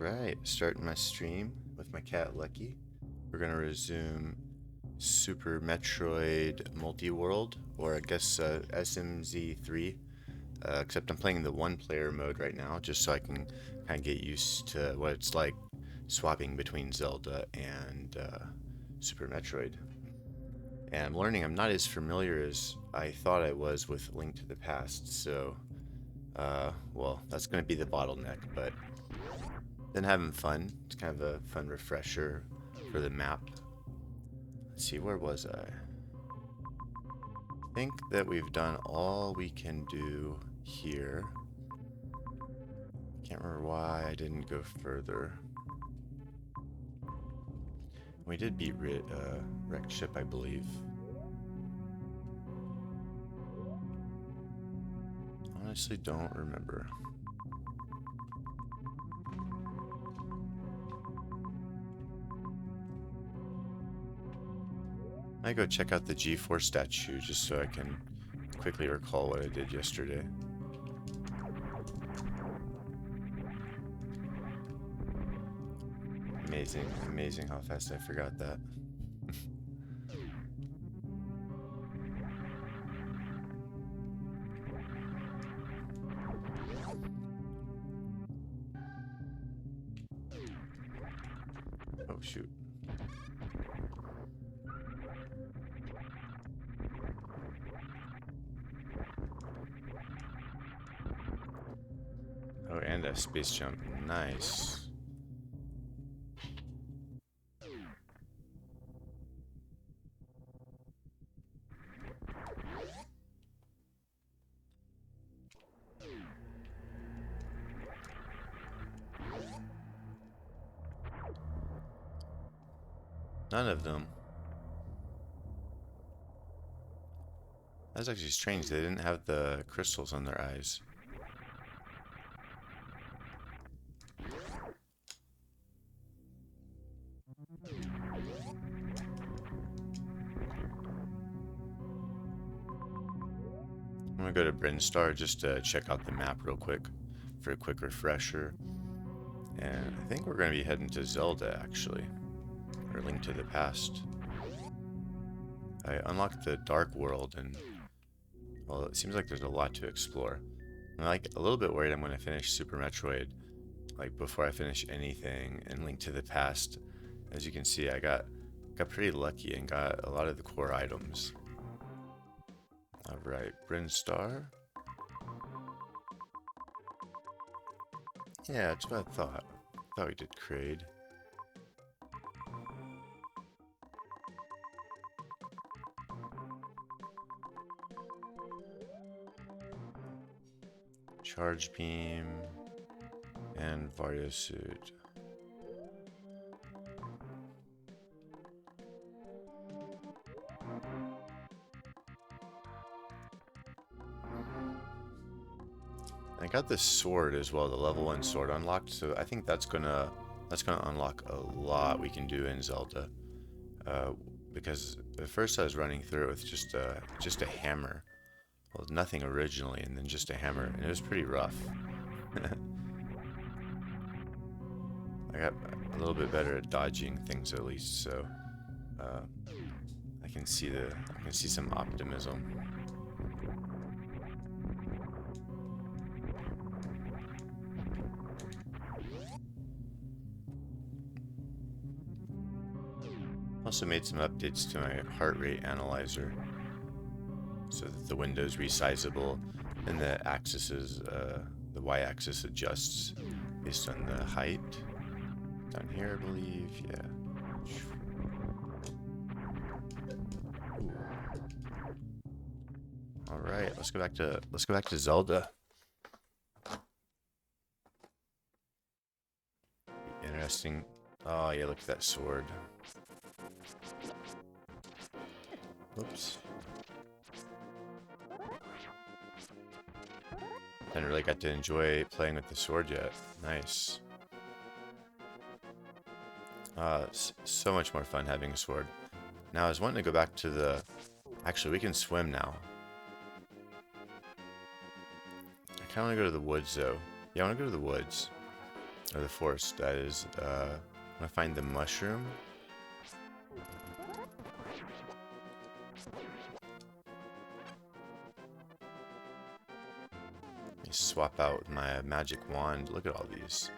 Alright, starting my stream with my cat Lucky. We're gonna resume Super Metroid Multi-World, or I guess SMZ3. Except I'm playing the one-player mode right now, just so I can kind of get used to what it's like swapping between Zelda and Super Metroid. And I'm learning I'm not as familiar as I thought I was with Link to the Past, so well, that's going to be the bottleneck, but been having fun. It's kind of a fun refresher for the map. Let's see, where was I? I think that we've done all we can do here. Can't remember why I didn't go further. We did beat Wrecked Ship, I believe. Honestly, don't remember. I go check out the G4 statue just so I can quickly recall what I did yesterday. Amazing how fast I forgot that. Oh shoot. Oh, and a space jump. Nice. None of them. That's actually strange. They didn't have the crystals on their eyes. I'm gonna go to Brinstar just to check out the map real quick for a quick refresher. And I think we're gonna be heading to Zelda actually. Or Link to the Past. I unlocked the Dark World and well, it seems like there's a lot to explore. I'm like a little bit worried I'm gonna finish Super Metroid like before I finish anything in Link to the Past. As you can see, I got pretty lucky and got a lot of the core items. Alright, Brinstar. Yeah, that's what I thought. Thought we did Kraid. Charge Beam and Vario Suit. I got this sword as well, the level 1 sword unlocked, so I think that's gonna unlock a lot we can do in Zelda. Because at first I was running through it with just a hammer. Well, nothing originally, and then just a hammer, and it was pretty rough. I got a little bit better at dodging things at least, so I can see some optimism. Also made some updates to my heart rate analyzer so that the window's resizable and the the y-axis adjusts based on the height. Down here, I believe, yeah. All right, let's go back to Zelda. Interesting. Oh yeah, look at that sword. Whoops. Haven't really got to enjoy playing with the sword yet. Nice. It's so much more fun having a sword. Now I was wanting to go back to the... Actually, we can swim now. I kind of want to go to the woods though. Yeah, I want to go to the woods. Or the forest, that is. I'm gonna find the mushroom. Let me swap out my magic wand. Look at all these.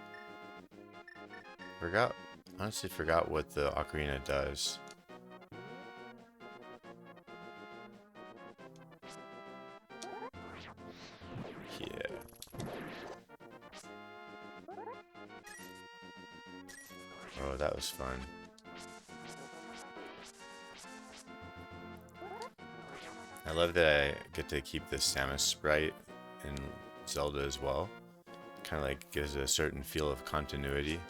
Honestly forgot what the ocarina does. Yeah. Oh, that was fun. I love that I get to keep the Samus sprite in Zelda as well. Kind of like gives a certain feel of continuity.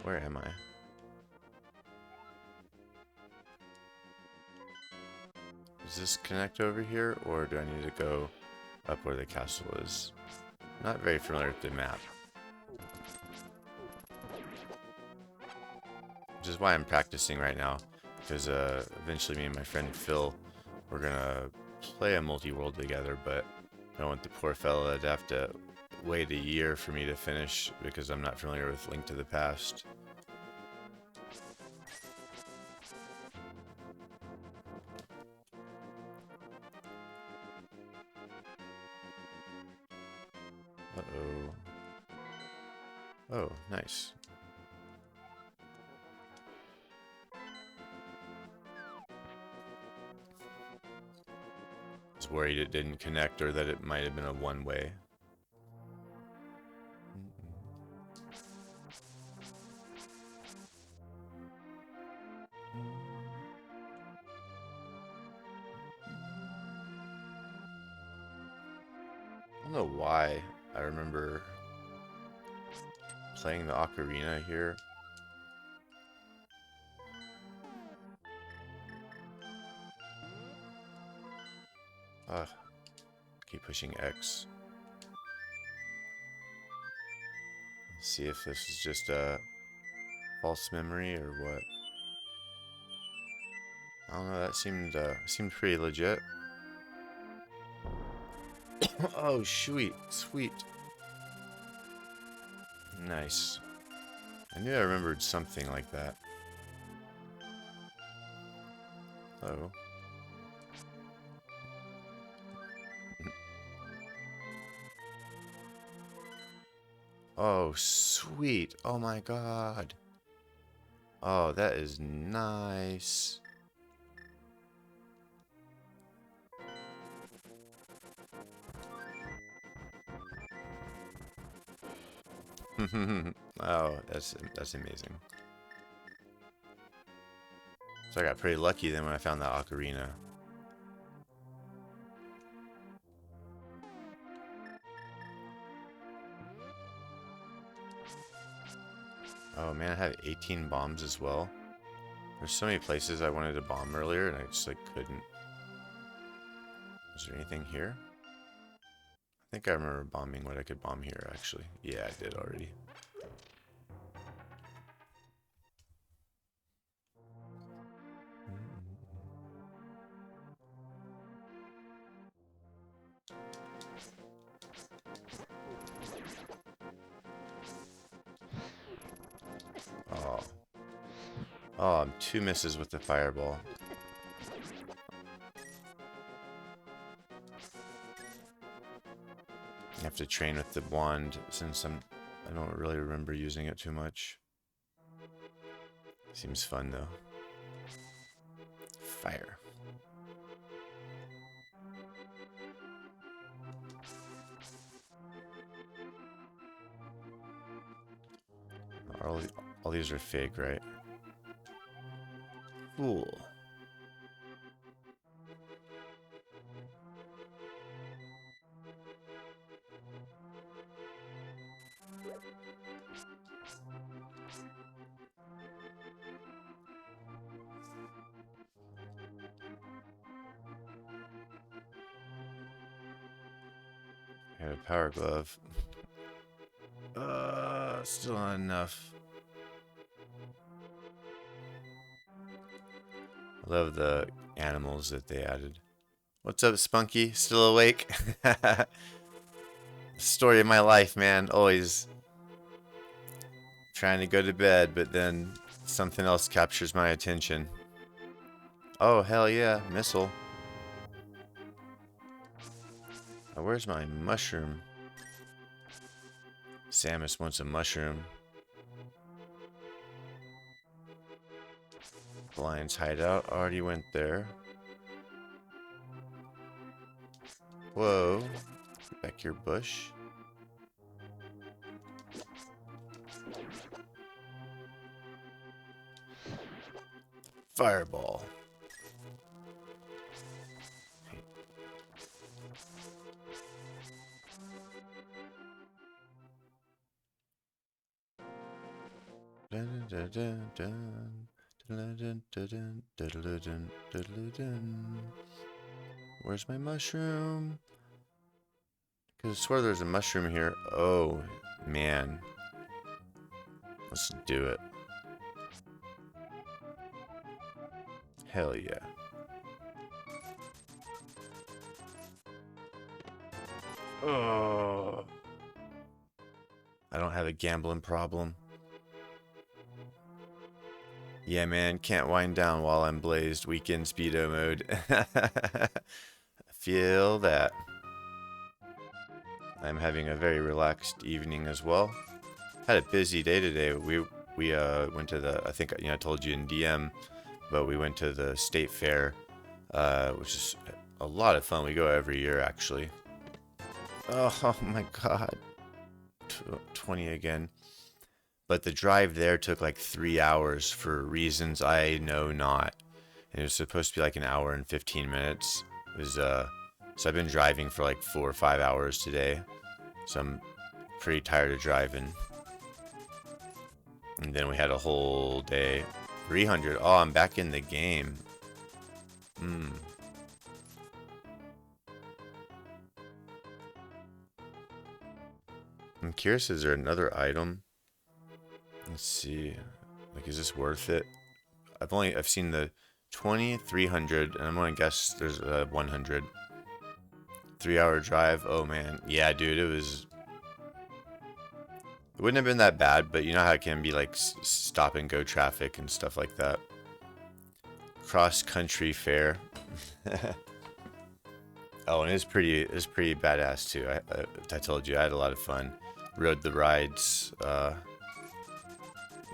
Where am I? Does this connect over here, or do I need to go up where the castle is? Not very familiar with the map. Which is why I'm practicing right now, because eventually me and my friend Phil, we're gonna play a multi-world together, but I don't want the poor fella to have to wait a year for me to finish because I'm not familiar with Link to the Past. Uh-oh. Oh, nice. I was worried it didn't connect or that it might have been a one-way. I don't know why I remember playing the ocarina here. Keep pushing X. Let's see if this is just a false memory or what. I don't know, that seemed pretty legit. Oh, sweet. Nice. I knew I remembered something like that. Oh. Oh, sweet. Oh my god. Oh, that is nice. Oh, that's amazing. So I got pretty lucky then when I found that ocarina. Oh man, I have 18 bombs as well. There's so many places I wanted to bomb earlier and I just like couldn't. Is there anything here? I think I remember bombing what I could bomb here actually. Yeah, I did already. Oh. Oh, I'm 2 misses with the fireball. I have to train with the wand since I don't really remember using it too much. Seems fun though. Fire. All these are fake, right? Fool. I have a power glove. Still not enough. I love the animals that they added. What's up, Spunky? Still awake? Story of my life, man. Always trying to go to bed, but then something else captures my attention. Oh, hell yeah. Missile. Now, where's my mushroom? Samus wants a mushroom. The lion's hideout. Already went there. Whoa. Back here, bush. Fireball. Dun, dun, dun, dun, dun, dun, dun, dun, dun, dun, dun, dun, dun. Where's my mushroom? Because I swear there's a mushroom here. Oh, man. Let's do it. Hell yeah. Oh. I don't have a gambling problem. Yeah, man. Can't wind down while I'm blazed. Weekend speedo mode. Feel that. I'm having a very relaxed evening as well. Had a busy day today. We went to the, I think, I told you in DM, but we went to the state fair, which is a lot of fun. We go every year, actually. Oh my god. 20 again. But the drive there took like 3 hours for reasons I know not. And it was supposed to be like an hour and 15 minutes. It was, so I've been driving for like 4 or 5 hours today. So I'm pretty tired of driving. And then we had a whole day. 300. Oh, I'm back in the game. I'm curious, is there another item? Let's see. Like, is this worth it? I've seen the 20, 300, and I'm gonna guess there's a 100. 3-hour drive. Oh man. Yeah, dude, it wouldn't have been that bad, but you know how it can be like stop and go traffic and stuff like that. Cross country fair. Oh, and it was pretty badass too. I told you I had a lot of fun. Rode the rides.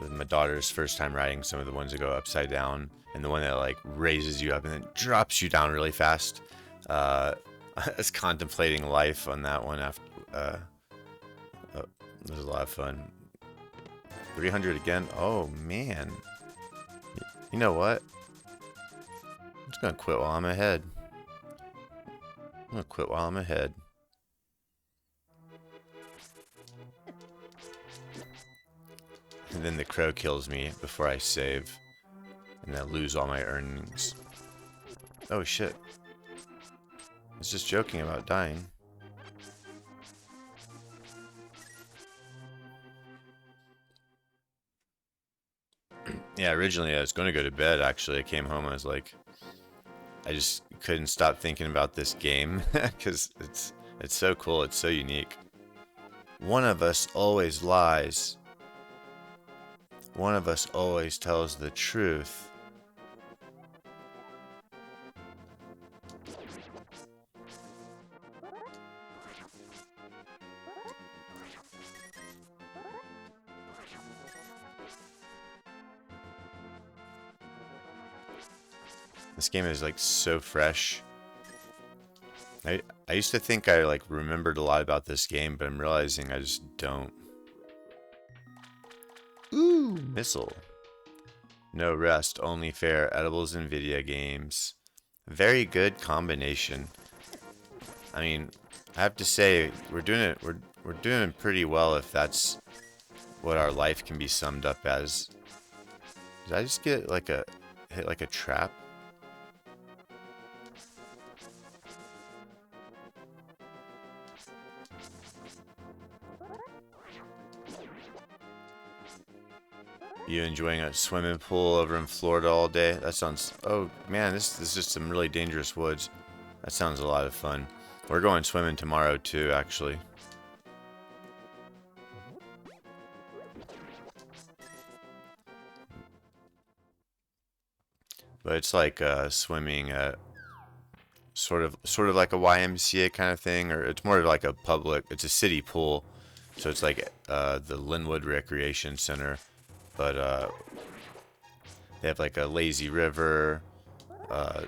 My daughter's first time riding some of the ones that go upside down, and the one that like raises you up and then drops you down really fast. I was contemplating life on that one after. It was a lot of fun. 300 again. Oh man. You know what? I'm just gonna quit while I'm ahead. I'm gonna quit while I'm ahead. And then the crow kills me before I save. And I lose all my earnings. Oh shit. I was just joking about dying. Yeah, originally I was going to go to bed, actually. I came home, I was like, I just couldn't stop thinking about this game. Because it's so cool, it's so unique. One of us always lies. One of us always tells the truth. This game is like so fresh. I used to think I like remembered a lot about this game, but I'm realizing I just don't. Ooh, missile. No rest, only fare. Edibles and video games. Very good combination. I mean, I have to say we're doing it. We're doing pretty well if that's what our life can be summed up as. Did I just get like hit like a trap? You enjoying a swimming pool over in Florida all day? That sounds... Oh, man, this is just some really dangerous woods. That sounds a lot of fun. We're going swimming tomorrow, too, actually. But it's like swimming at sort of like a YMCA kind of thing, or it's more of like a public. It's a city pool, so it's like the Linwood Recreation Center, but they have like a lazy river, uh,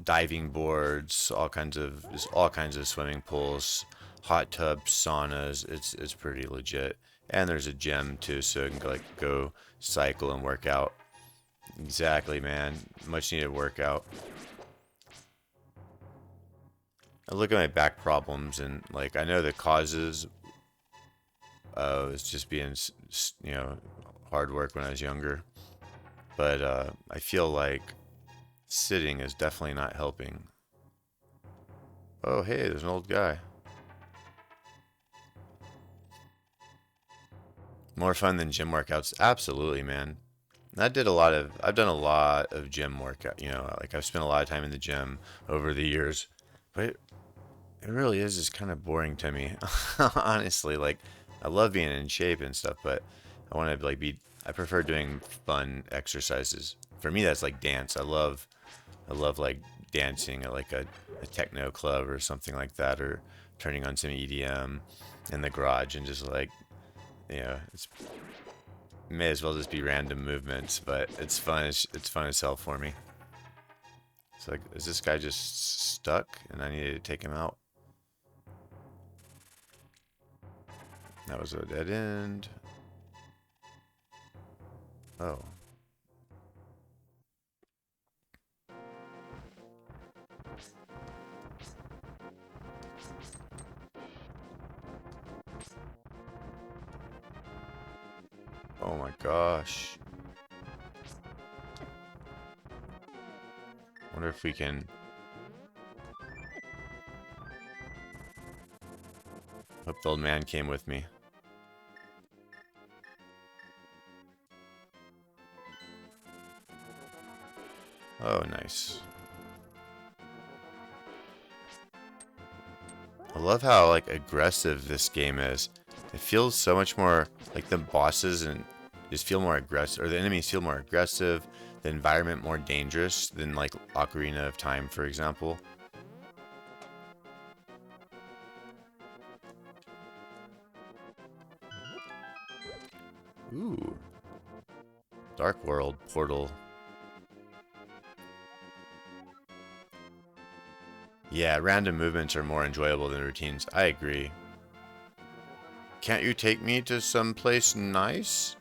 diving boards, all kinds of swimming pools, hot tubs, saunas. It's pretty legit, and there's a gym too, so you can like go cycle and work out. Exactly, man. Much needed workout. I look at my back problems and like I know the causes is just being hard work when I was younger, but I feel like sitting is definitely not helping. Oh hey, there's an old guy. More fun than gym workouts? Absolutely, man. I've done a lot of gym workout. Like I've spent a lot of time in the gym over the years, but it really is just kind of boring to me, honestly. Like, I love being in shape and stuff, but I want to like be. I prefer doing fun exercises. For me, that's like dance. I love like dancing at like a techno club or something like that, or turning on some EDM in the garage and just like, it's may as well just be random movements, but it's fun. It's fun as hell for me. It's like, is this guy just stuck and I needed to take him out? That was a dead end. Oh. Oh my gosh. Wonder if we can... Hope the old man came with me. Oh, nice. I love how, like, aggressive this game is. It feels so much more like the bosses and just feel more aggressive, or the enemies feel more aggressive, the environment more dangerous than, like, Ocarina of Time, for example. Ooh. Dark World Portal. Yeah, random movements are more enjoyable than routines. I agree. Can't you take me to some place nice?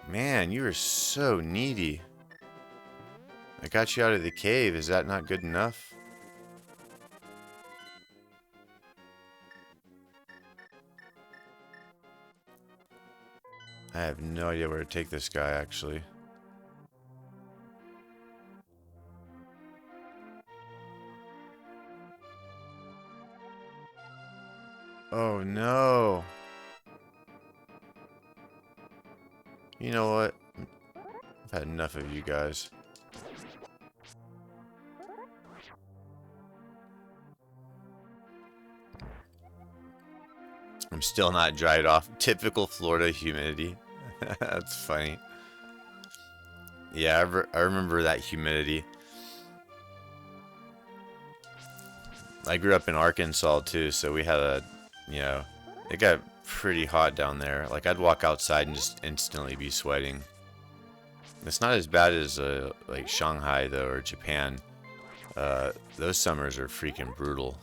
Man, you are so needy. I got you out of the cave. Is that not good enough? I have no idea where to take this guy, actually. Oh, no. You know what? I've had enough of you guys. I'm still not dried off. Typical Florida humidity. That's funny. Yeah, I remember that humidity. I grew up in Arkansas too, so we had it got pretty hot down there. Like I'd walk outside and just instantly be sweating. It's not as bad as like Shanghai though, or Japan. Those summers are freaking brutal.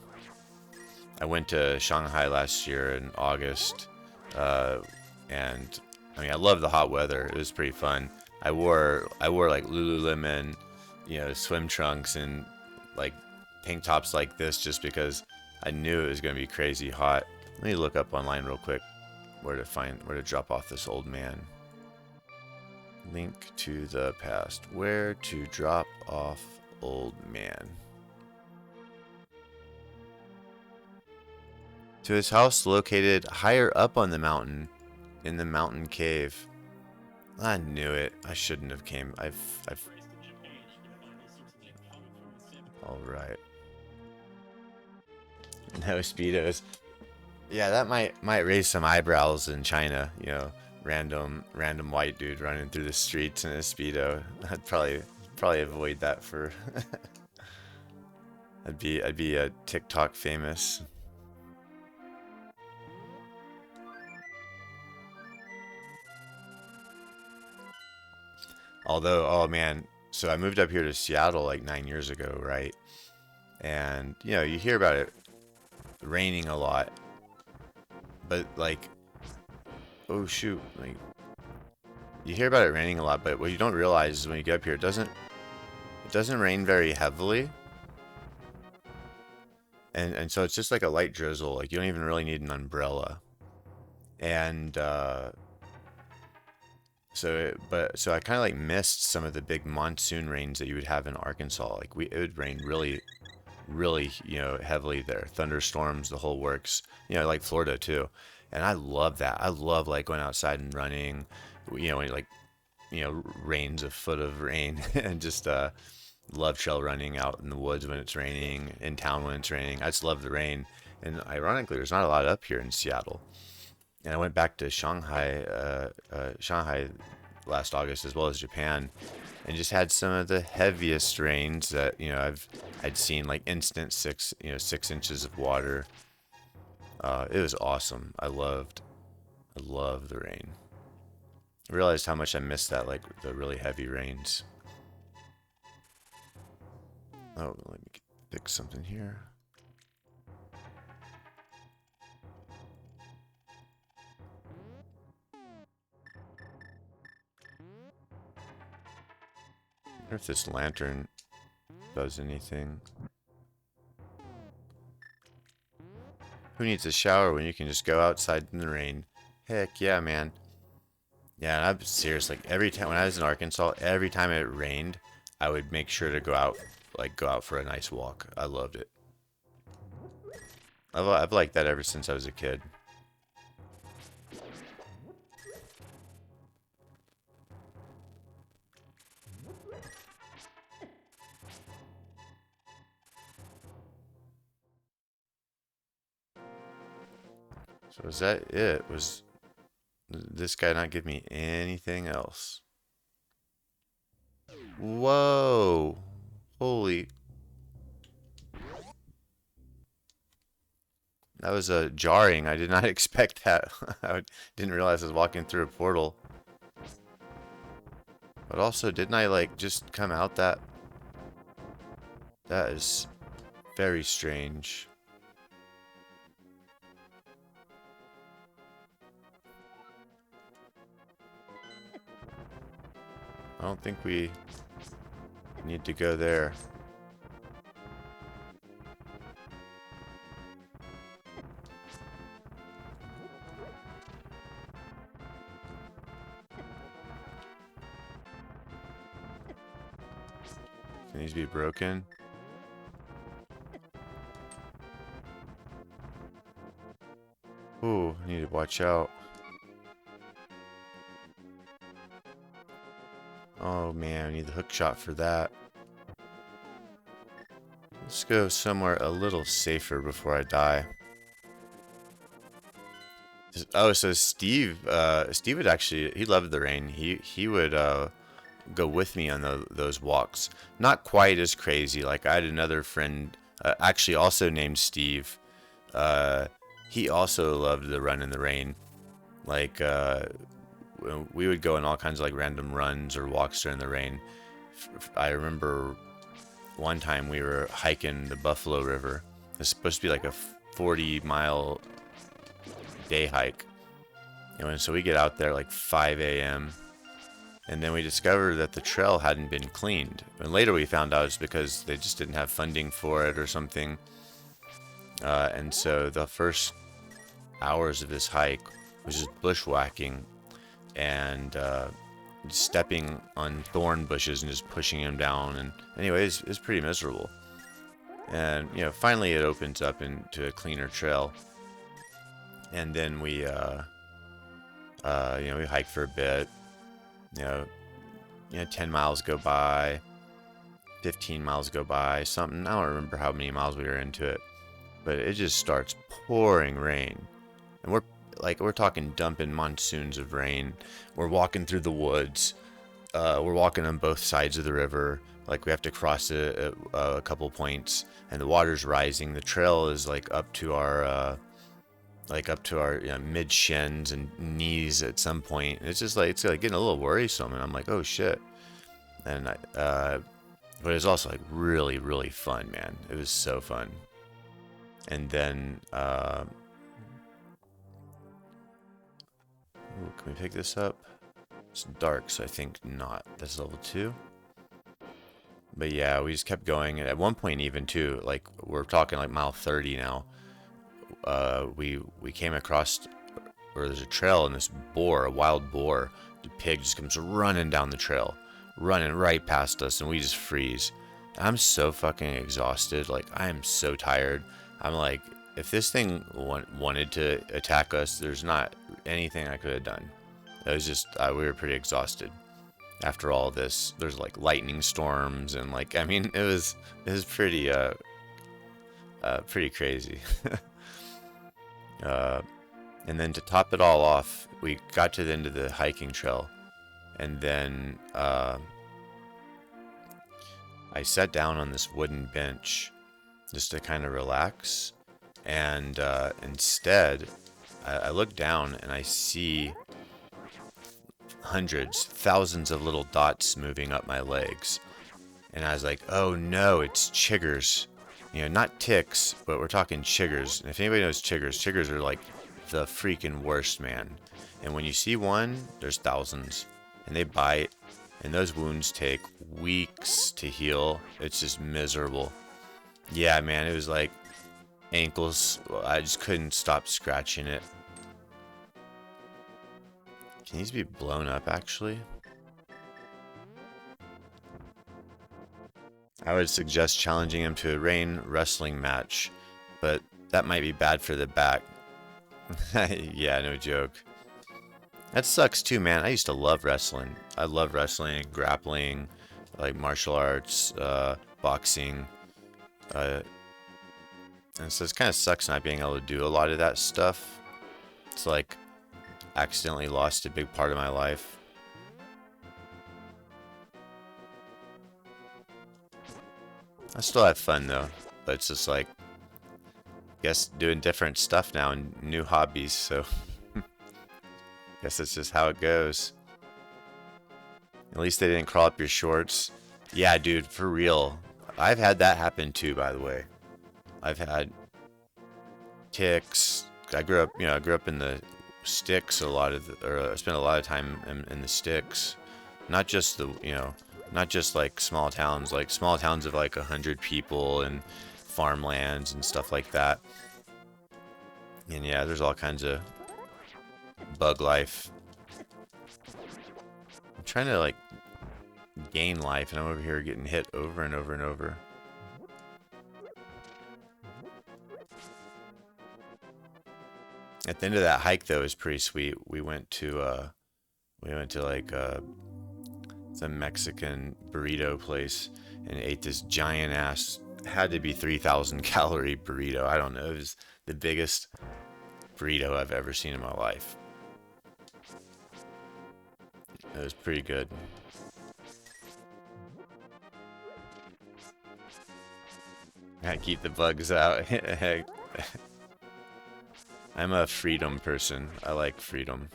I went to Shanghai last year in August, and I mean I love the hot weather. It was pretty fun. I wore like Lululemon, swim trunks and like tank tops like this just because I knew it was gonna be crazy hot. Let me look up online real quick where to drop off this old man. Link to the past. Where to drop off old man. To his house located higher up on the mountain in the mountain cave. I knew it. I shouldn't have came. I've. All right. No speedos. Yeah, that might raise some eyebrows in China. You know, random white dude running through the streets in a speedo. I'd probably avoid that for. I'd be a TikTok famous. Although, oh man, so I moved up here to Seattle like 9 years ago, right? And you know, you hear about it raining a lot, but like, oh shoot, like you hear about it raining a lot, but what you don't realize is when you get up here, it doesn't rain very heavily, and so it's just like a light drizzle. Like you don't even really need an umbrella, and so I kind of like missed some of the big monsoon rains that you would have in Arkansas. Like it would rain really, you know, heavily there. Thunderstorms, the whole works. You know, like Florida too. And I love that. I love like going outside and running. You know, when like, you know, rains a foot of rain and just love trail running out in the woods when it's raining, in town when it's raining. I just love the rain. And ironically, there's not a lot up here in Seattle. And I went back to Shanghai last August as well as Japan, and just had some of the heaviest rains that I'd seen, like instant 6 inches of water. It was awesome. I loved the rain. I realized how much I missed that, like the really heavy rains. Oh, let me pick something here. I wonder if this lantern does anything. Who needs a shower when you can just go outside in the rain? Heck yeah, man. Yeah, and I'm serious. Like every time when I was in Arkansas, every time it rained, I would make sure to go out for a nice walk. I loved it. I've liked that ever since I was a kid. So is that it? Was this guy not give me anything else? Whoa! Holy! That was jarring. I did not expect that. Didn't realize I was walking through a portal. But also, didn't I like just come out that? That is very strange. I don't think we need to go there. Can these be broken? Ooh, I need to watch out. Oh man, I need the hook shot for that. Let's go somewhere a little safer before I die. Oh, so Steve would actually, he loved the rain. He would go with me on those walks. Not quite as crazy. Like I had another friend, actually also named Steve. He also loved the run in the rain. Like we would go on all kinds of like random runs or walks during the rain. I remember one time we were hiking the Buffalo River. It's supposed to be like a 40-mile day hike. And so we get out there like 5 a.m. and then we discovered that the trail hadn't been cleaned. And later we found out it's because they just didn't have funding for it or something. And so the first hours of this hike was just bushwhacking and stepping on thorn bushes and just pushing them down. And anyways, it's pretty miserable. And finally it opens up into a cleaner trail. And then we we hiked for a bit, You know, 10 miles go by, 15 miles go by, something. I don't remember how many miles we were into it, but it just starts pouring rain. And we're talking dumping monsoons of rain. We're walking through the woods. We're walking on both sides of the river. Like we have to cross a couple points, and the water's rising. The trail is like up to our mid shins and knees at some point. It's just like it's like getting a little worrisome, and I'm like, oh shit. And but it was also like really really fun, man. It was so fun. And then can we pick this up? It's dark, so I think not. That's level 2. But yeah, we just kept going. And at one point, even too, like we're talking like mile 30 now. We came across where there's a trail, and this boar, a wild boar, the pig just comes running down the trail, running right past us, and we just freeze. I'm so fucking exhausted. Like I am so tired. I'm like, if this thing wanted to attack us, there's not anything I could have done. It was just we were pretty exhausted after all this. There's like lightning storms, and like I mean it was pretty pretty crazy. And then to top it all off, we got to the end of the hiking trail, and then I sat down on this wooden bench just to kind of relax, and instead I look down and I see hundreds, thousands of little dots moving up my legs. And I was like, oh no, it's chiggers. Not ticks, but we're talking chiggers. And if anybody knows chiggers are like the freaking worst, man. And when you see one, there's thousands. And they bite, and those wounds take weeks to heal. It's just miserable. Yeah, man, it was like ankles. I just couldn't stop scratching it. Can these be blown up, actually? I would suggest challenging him to a rain wrestling match, but that might be bad for the back. Yeah, no joke. That sucks too, man. I used to love wrestling. I love wrestling, grappling, like martial arts, boxing. And so it kind of sucks not being able to do a lot of that stuff. It's like accidentally lost a big part of my life. I still have fun though, but it's just like, I guess doing different stuff now and new hobbies, so guess that's just how it goes. At least they didn't crawl up your shorts. Yeah, dude, for real. I've had that happen too, by the way. I've had ticks. I grew up in the sticks I spent a lot of time in the sticks. Not just not just like small towns of like 100 people and farmlands and stuff like that. And yeah, there's all kinds of bug life. I'm trying to like gain life, and I'm over here getting hit over and over and over. At the end of that hike, though, is pretty sweet. We went to like some Mexican burrito place and ate this giant ass, had to be 3,000 calorie burrito. I don't know. It was the biggest burrito I've ever seen in my life. It was pretty good. Gotta keep the bugs out. I'm a freedom person. I like freedom.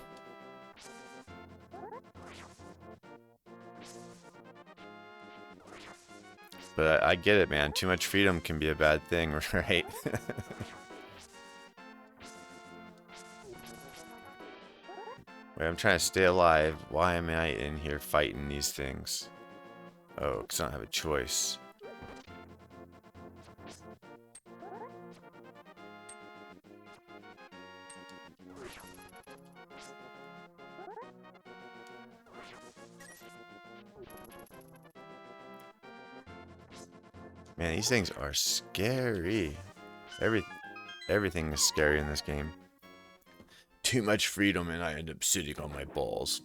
But I get it, man. Too much freedom can be a bad thing, right? Wait, I'm trying to stay alive. Why am I in here fighting these things? Oh, because I don't have a choice. Man, these things are scary. Everything is scary in this game. Too much freedom and I end up sitting on my balls.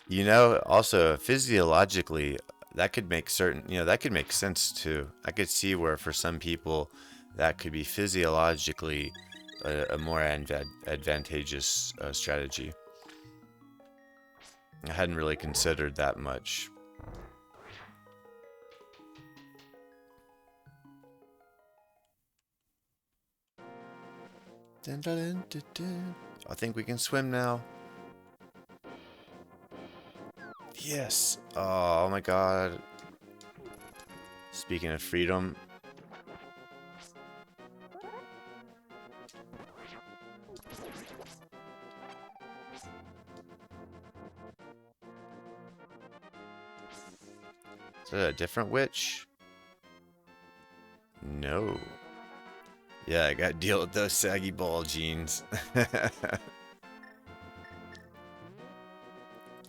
You know, also physiologically, that could make certain, that could make sense too. I could see where for some people that could be physiologically a more advantageous strategy. I hadn't really considered that much. Dun, dun, dun, dun, dun. I think we can swim now. Yes. Oh my god. Speaking of freedom. Is that a different witch? No. Yeah, I gotta deal with those saggy ball jeans.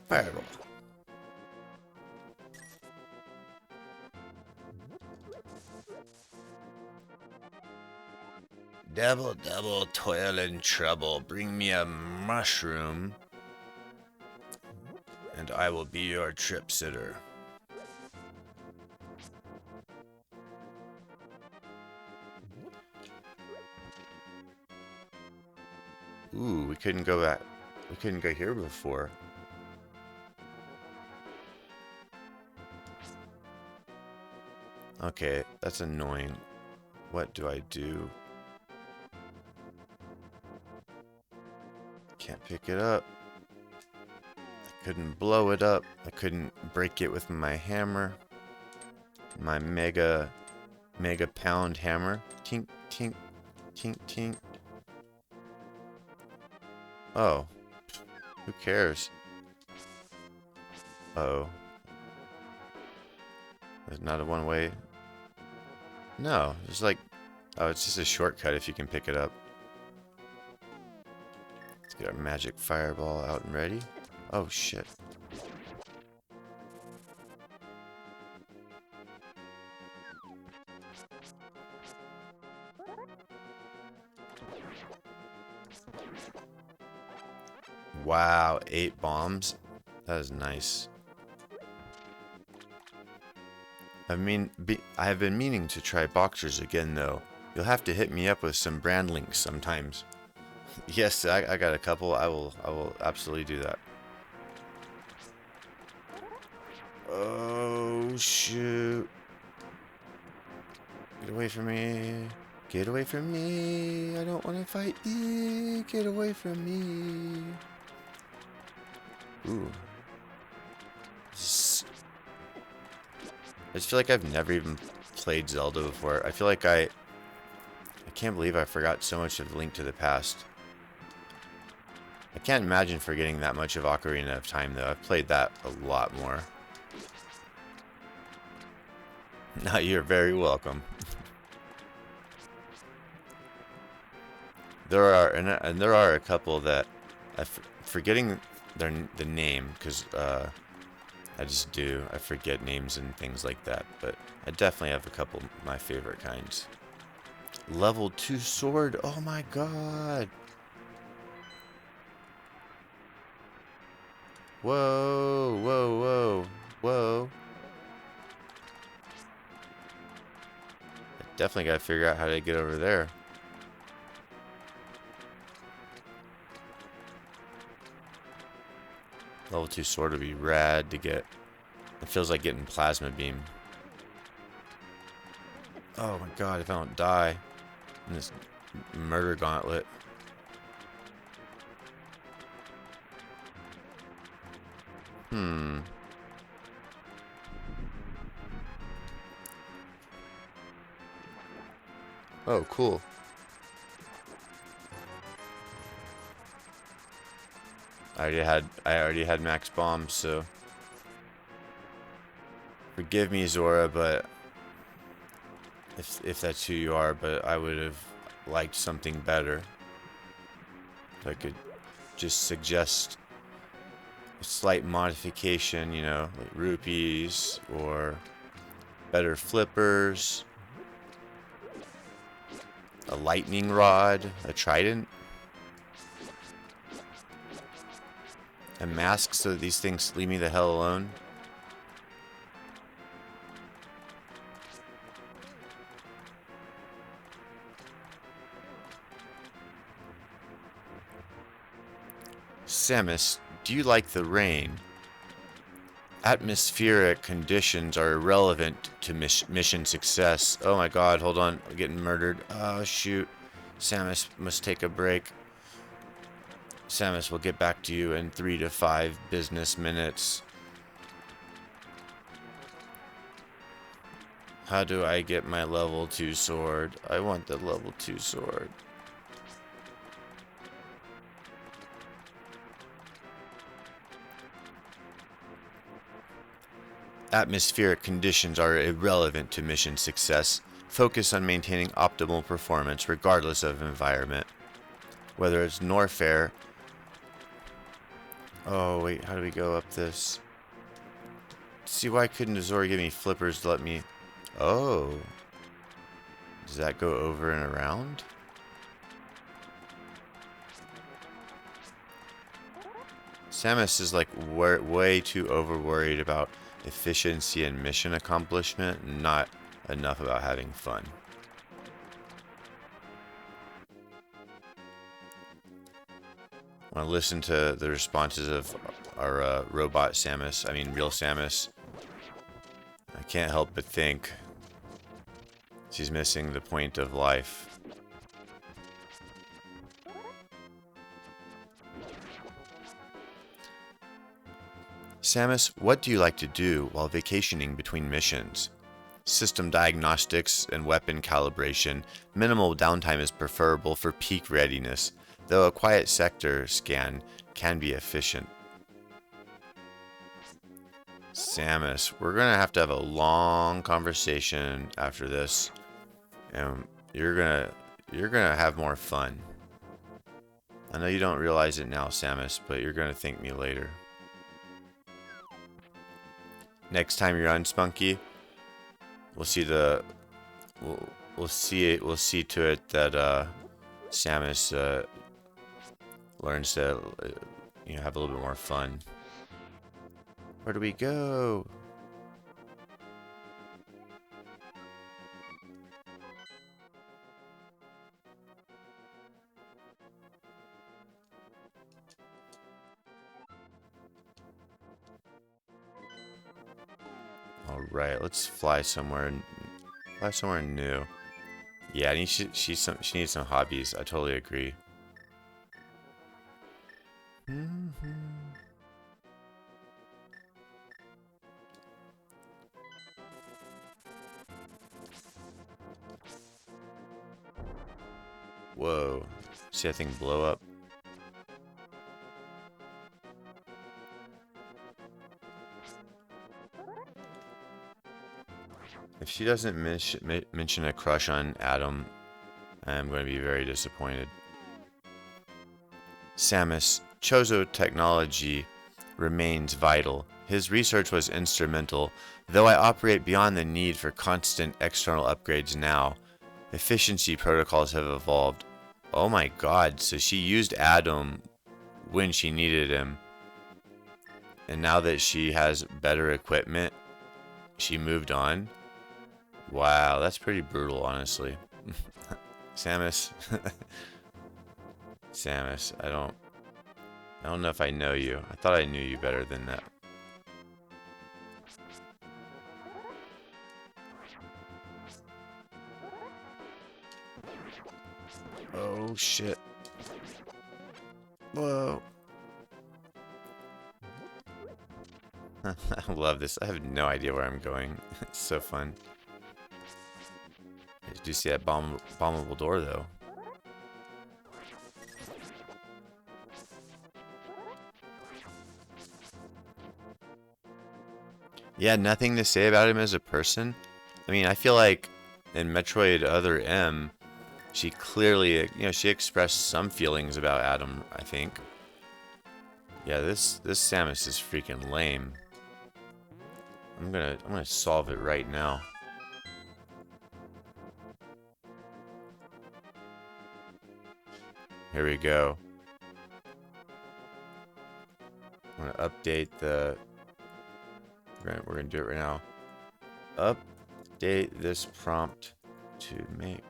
Fireball. Double, double, toil and trouble. Bring me a mushroom, and I will be your trip sitter. Ooh, we couldn't go back. We couldn't go here before. Okay, that's annoying. What do I do? Can't pick it up. I couldn't blow it up. I couldn't break it with my hammer. My mega pound hammer. Tink, tink, tink, tink. Oh. Who cares? Uh-oh. There's not a one way. No, it's like, oh, it's just a shortcut if you can pick it up. Let's get our magic fireball out and ready. Oh, shit. Wow, 8 bombs. That is nice. I have been meaning to try boxers again, though. You'll have to hit me up with some brand links sometimes. Yes, I got a couple. I will absolutely do that. Oh shoot! Get away from me! Get away from me! I don't want to fight you. Get away from me! Ooh. I just feel like I've never even played Zelda before. I feel like I can't believe I forgot so much of Link to the Past. I can't imagine forgetting that much of Ocarina of Time, though. I've played that a lot more. Now you're very welcome. There are a couple that forgetting the name, because I just do. I forget names and things like that, but I definitely have a couple of my favorite kinds. Level 2 sword. Oh my god. Whoa, whoa, whoa, whoa. I definitely gotta figure out how to get over there. Level 2 sword would be rad to get. It feels like getting plasma beam. Oh my god, if I don't die in this murder gauntlet. Oh, cool. I already had max bombs, so forgive me, Zora, but if that's who you are, but I would have liked something better. If I could just suggest a slight modification, like rupees or better flippers, a lightning rod, a trident. A mask so that these things leave me the hell alone? Samus, do you like the rain? Atmospheric conditions are irrelevant to mission success. Oh my god, hold on. I'm getting murdered. Oh, shoot. Samus must take a break. Samus will get back to you in 3 to 5 business minutes. How do I get my level 2 sword? I want the level 2 sword. Atmospheric conditions are irrelevant to mission success. Focus on maintaining optimal performance regardless of environment. Whether it's Norfair. Oh, wait, how do we go up this? See, why couldn't Azori give me flippers to let me... Oh. Does that go over and around? Samus is like way too over worried about efficiency and mission accomplishment, and not enough about having fun. I want to listen to the responses of our robot Samus, I mean real Samus. I can't help but think she's missing the point of life. Samus, what do you like to do while vacationing between missions? System diagnostics and weapon calibration. Minimal downtime is preferable for peak readiness, though a quiet sector scan can be efficient. Samus, we're gonna have to have a long conversation after this, and you're gonna have more fun. I know you don't realize it now, Samus, but you're gonna thank me later. Next time you're on Spunky, we'll see to it that Samus learns to have a little bit more fun. Where do we go? All right, let's fly somewhere new. Yeah, she needs some hobbies. I totally agree. Whoa. See that thing blow up? If she doesn't mention a crush on Adam, I'm going to be very disappointed. Samus, Chozo technology remains vital. His research was instrumental, though I operate beyond the need for constant external upgrades now. Efficiency protocols have evolved. Oh my god, so she used Adam when she needed him. And now that she has better equipment, she moved on. Wow, that's pretty brutal, honestly. Samus. Samus, I don't know if I know you. I thought I knew you better than that. Oh shit. Whoa. I love this. I have no idea where I'm going. It's so fun. I do see that bombable door though. Yeah, nothing to say about him as a person. I mean, I feel like in Metroid Other M, she clearly, she expressed some feelings about Adam, I think. Yeah, this Samus is freaking lame. I'm gonna solve it right now. Here we go. I want to update the... We're gonna do it right now. Update this prompt to make...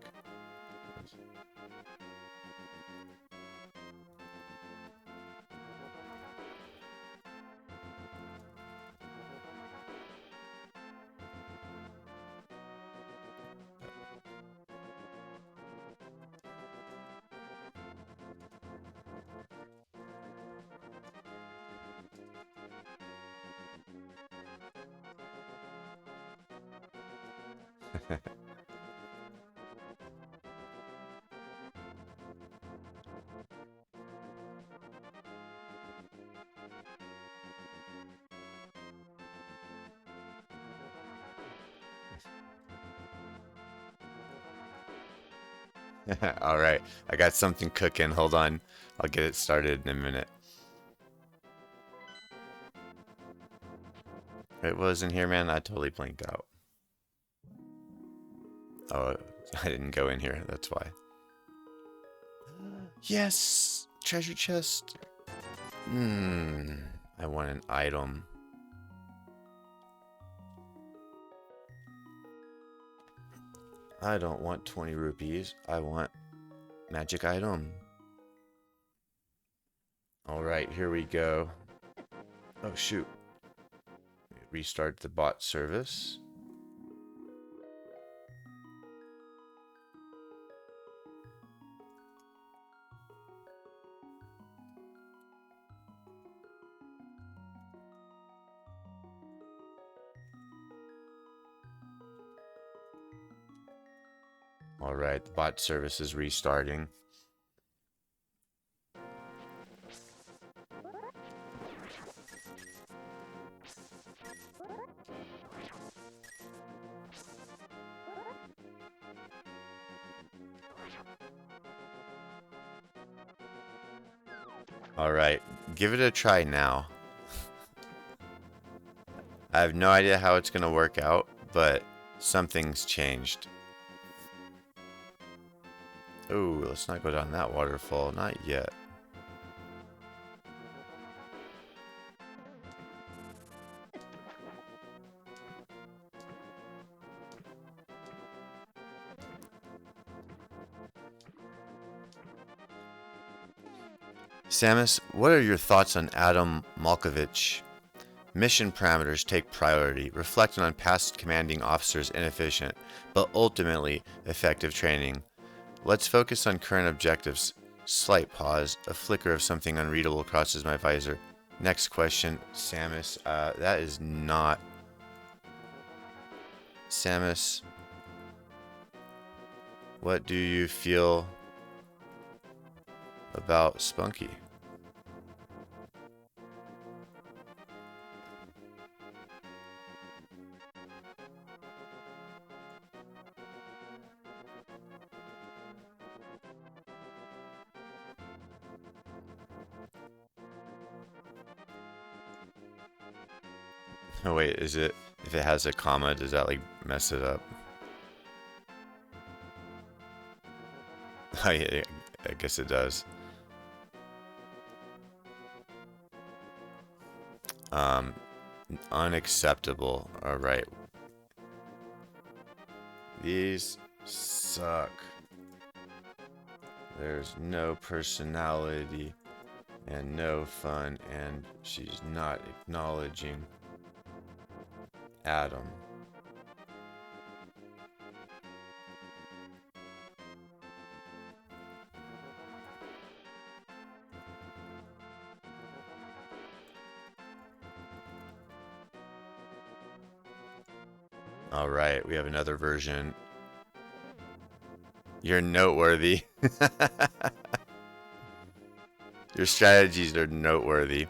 All right, I got something cooking. Hold on, I'll get it started in a minute. It wasn't here, man. I totally blanked out. Oh, I didn't go in here. That's why. Yes, treasure chest. I want an item. I don't want 20 rupees. I want magic item. All right, here we go. Oh, shoot. Restart the bot service. All right, the bot service is restarting. All right, give it a try now. I have no idea how it's going to work out, but something's changed. Oh, let's not go down that waterfall. Not yet. Samus, what are your thoughts on Adam Malkovich? Mission parameters take priority, reflecting on past commanding officers' inefficient, but ultimately effective training. Let's focus on current objectives. Slight pause. A flicker of something unreadable crosses my visor. Next question. Samus, that is not... Samus, what do you feel about Spunky? Oh wait, is it, if it has a comma, does that like mess it up? Oh yeah, I guess it does. Unacceptable. Alright. These suck. There's no personality and no fun, and she's not acknowledging Adam. All right, we have another version. You're noteworthy. Your strategies are noteworthy.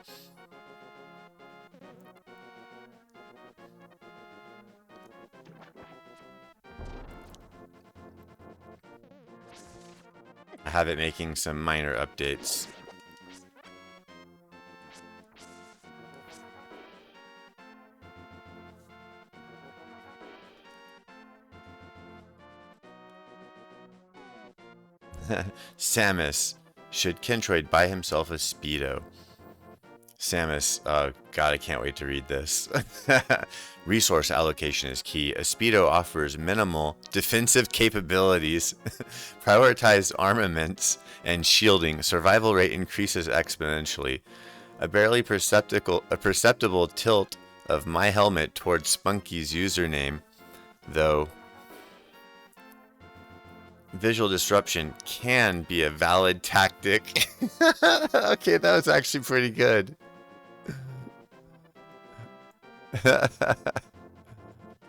I have it making some minor updates. Samus, should Kentroid buy himself a Speedo? Samus, God, I can't wait to read this. Resource allocation is key. A Speedo offers minimal defensive capabilities. Prioritize armaments and shielding. Survival rate increases exponentially. A barely perceptible tilt of my helmet towards Spunky's username, though visual disruption can be a valid tactic. Okay, that was actually pretty good.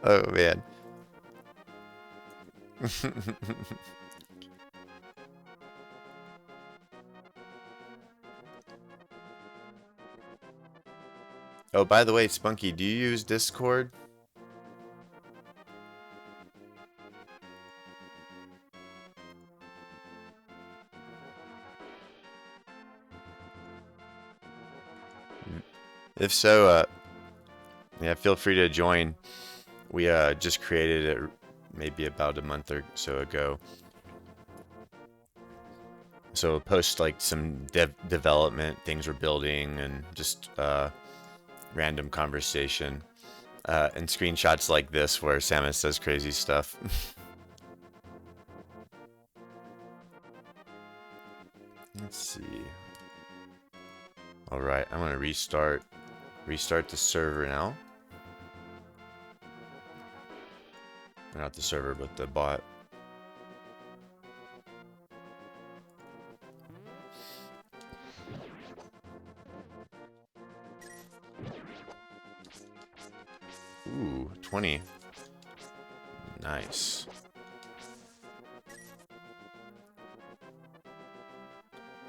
Oh man. Oh, by the way, Spunky, do you use Discord? If so, yeah, feel free to join. We just created it maybe about a month or so ago. So we'll post like some development things we're building and just random conversation and screenshots like this where Samus says crazy stuff. Let's see. All right, I'm gonna restart the server now. Not the server, but the bot. Ooh, 20. Nice.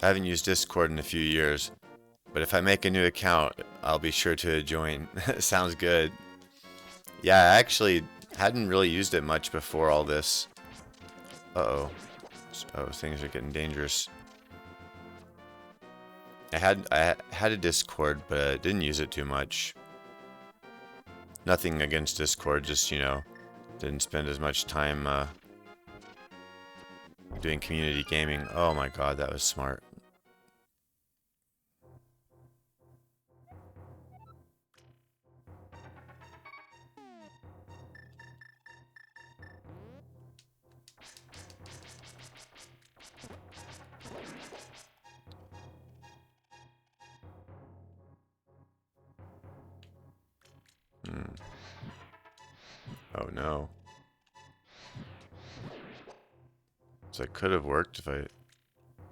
I haven't used Discord in a few years, but if I make a new account, I'll be sure to join. Sounds good. Yeah, I actually hadn't really used it much before all this. Uh-oh. Oh, things are getting dangerous. I had a Discord, but I didn't use it too much. Nothing against Discord, just, you know, didn't spend as much time doing community gaming. Oh my god, that was smart. Oh no. So it could have worked if I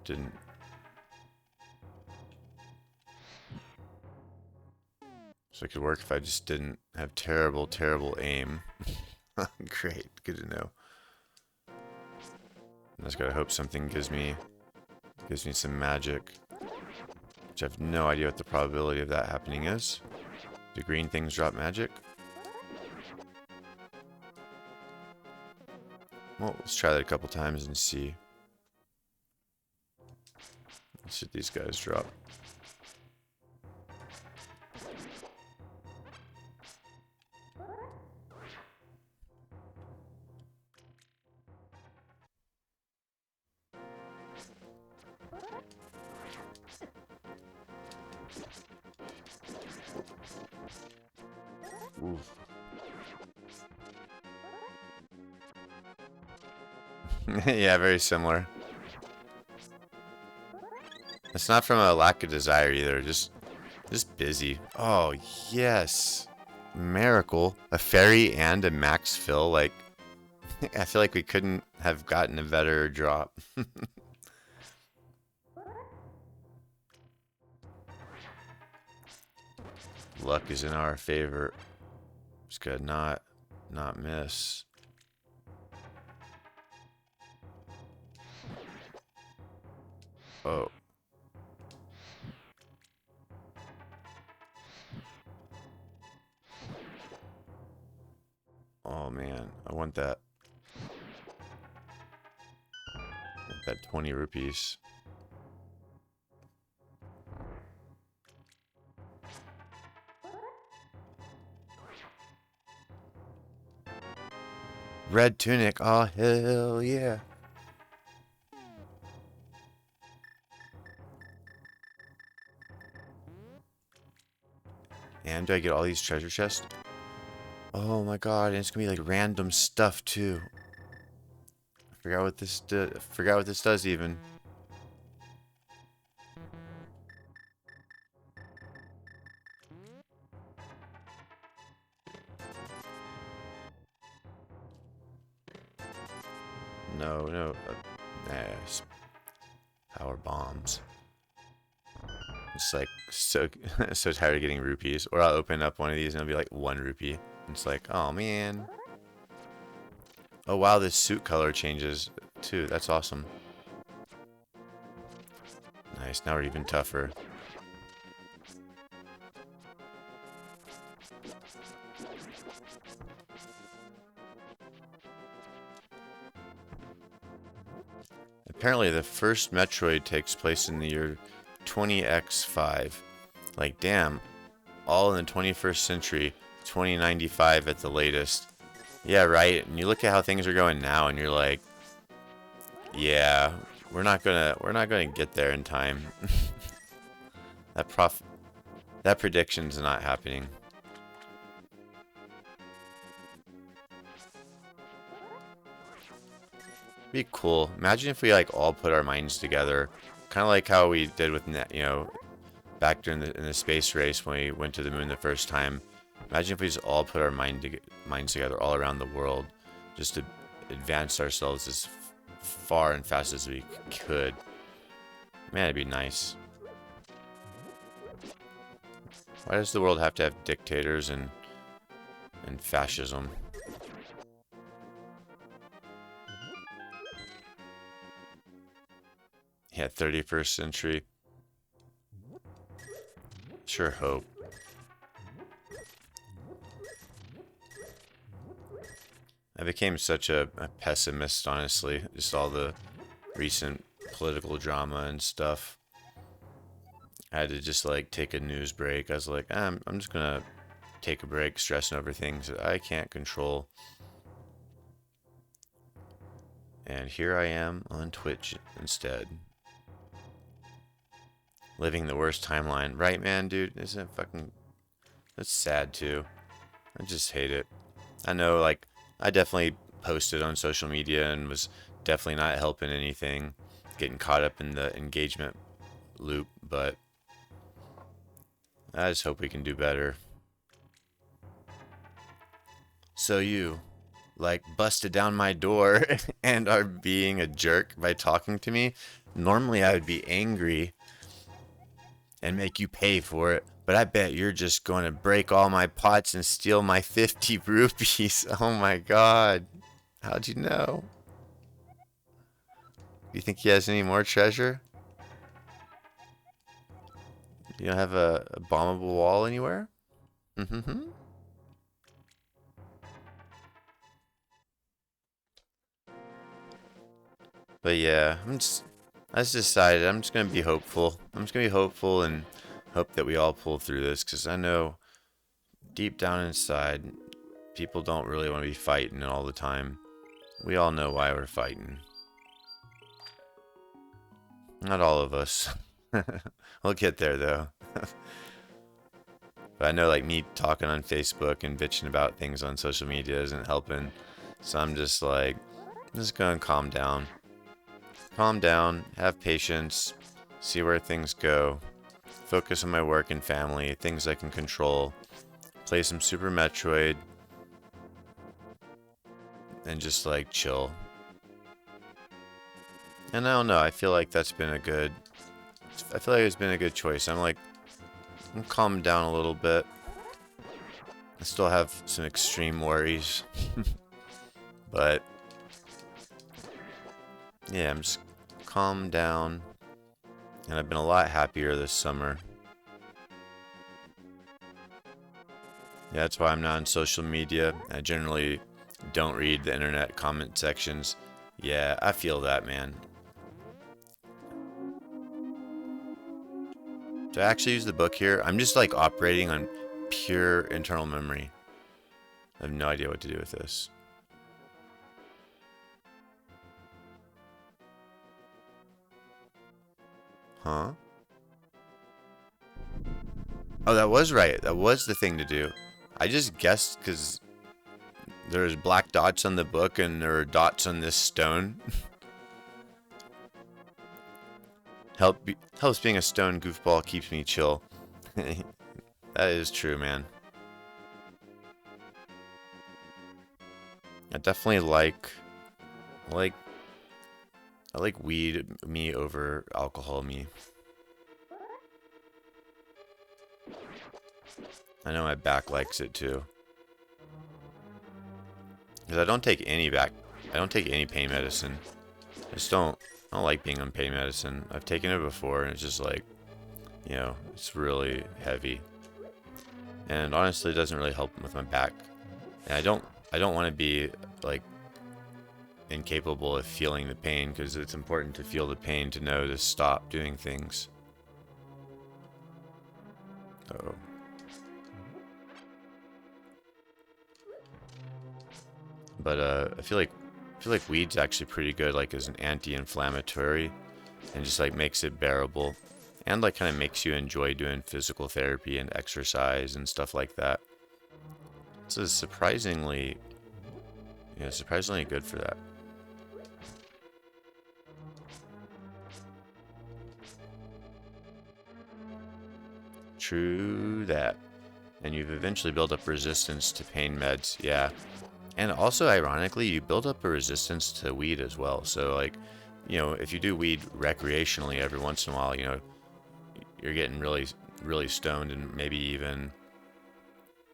didn't. So it could work if I just didn't have terrible, terrible aim. Great, good to know. I just gotta hope something gives me some magic. Which I have no idea what the probability of that happening is. Do green things drop magic? Well, let's try that a couple times and see. Let's see what these guys drop. Oof. Yeah, very similar. It's not from a lack of desire either, just busy. Oh, yes. Miracle. A fairy and a max fill, like, I feel like we couldn't have gotten a better drop. Luck is in our favor. Just gotta not miss. Oh. Oh man, I want that. That 20 rupees. Red tunic, oh hell yeah. And do I get all these treasure chests? Oh my god, and it's gonna be like random stuff too. I forgot what this does even. No. Nice. Power bombs. It's like so so tired of getting rupees. Or I'll open up one of these and it'll be like 1 rupee. It's like, oh man. Oh wow, this suit color changes too. That's awesome. Nice, now we're even tougher. Apparently the first Metroid takes place in the year 20x5. Like damn, all in the 21st century, 2095 at the latest. Yeah, right. And you look at how things are going now and you're like, yeah, we're not gonna get there in time. That prediction's not happening. Be cool. Imagine if we like all put our minds together, kind of like how we did with back during in the space race when we went to the moon the first time. Imagine if we just all put our minds together all around the world, just to advance ourselves as far and fast as we could. Man, it'd be nice. Why does the world have to have dictators and fascism? Yeah, 31st century. Sure hope. I became such a pessimist, honestly. Just all the recent political drama and stuff. I had to just like take a news break. I was like, I'm just gonna take a break, stressing over things that I can't control. And here I am on Twitch instead. Living the worst timeline. Right, man, dude? Isn't it fucking... That's sad, too. I just hate it. I know, like, I definitely posted on social media and was definitely not helping anything. Getting caught up in the engagement loop, but... I just hope we can do better. So you, like, busted down my door and are being a jerk by talking to me? Normally I would be angry and make you pay for it, but I bet you're just going to break all my pots and steal my 50 rupees. Oh my god. How'd you know? You think he has any more treasure? You don't have a bombable wall anywhere? Mm-hmm. But yeah, I just decided I'm just gonna be hopeful. I'm just gonna be hopeful and hope that we all pull through this, because I know deep down inside, people don't really want to be fighting all the time. We all know why we're fighting. Not all of us. We'll get there though. But I know like me talking on Facebook and bitching about things on social media isn't helping. So I'm just like, I'm just gonna calm down. Calm down, have patience, see where things go, focus on my work and family, things I can control, play some Super Metroid, and just like chill. And I don't know, I feel like it's been a good choice. I'm calmed down a little bit. I still have some extreme worries. But yeah, I'm just calmed down. And I've been a lot happier this summer. Yeah, that's why I'm not on social media. I generally don't read the internet comment sections. Yeah, I feel that, man. Do I actually use the book here? I'm just like operating on pure internal memory. I have no idea what to do with this. Huh? Oh, that was right. That was the thing to do. I just guessed because there's black dots on the book and there are dots on this stone. Helps being a stone goofball keeps me chill. That is true, man. I definitely like I like weed me over alcohol me. I know my back likes it too. Because I don't take any pain medicine. I don't like being on pain medicine. I've taken it before and it's just like, you know, it's really heavy. And honestly, it doesn't really help with my back. And I don't want to be like incapable of feeling the pain, because it's important to feel the pain to know to stop doing things. Uh-oh. But I feel like weed's actually pretty good, like as an anti-inflammatory, and just like makes it bearable, and like kind of makes you enjoy doing physical therapy and exercise and stuff like that. So it's surprisingly good for that. True that. And you've eventually built up resistance to pain meds, yeah. And also, ironically, you build up a resistance to weed as well. So, like, you know, if you do weed recreationally every once in a while, you know, you're getting really, really stoned and maybe even,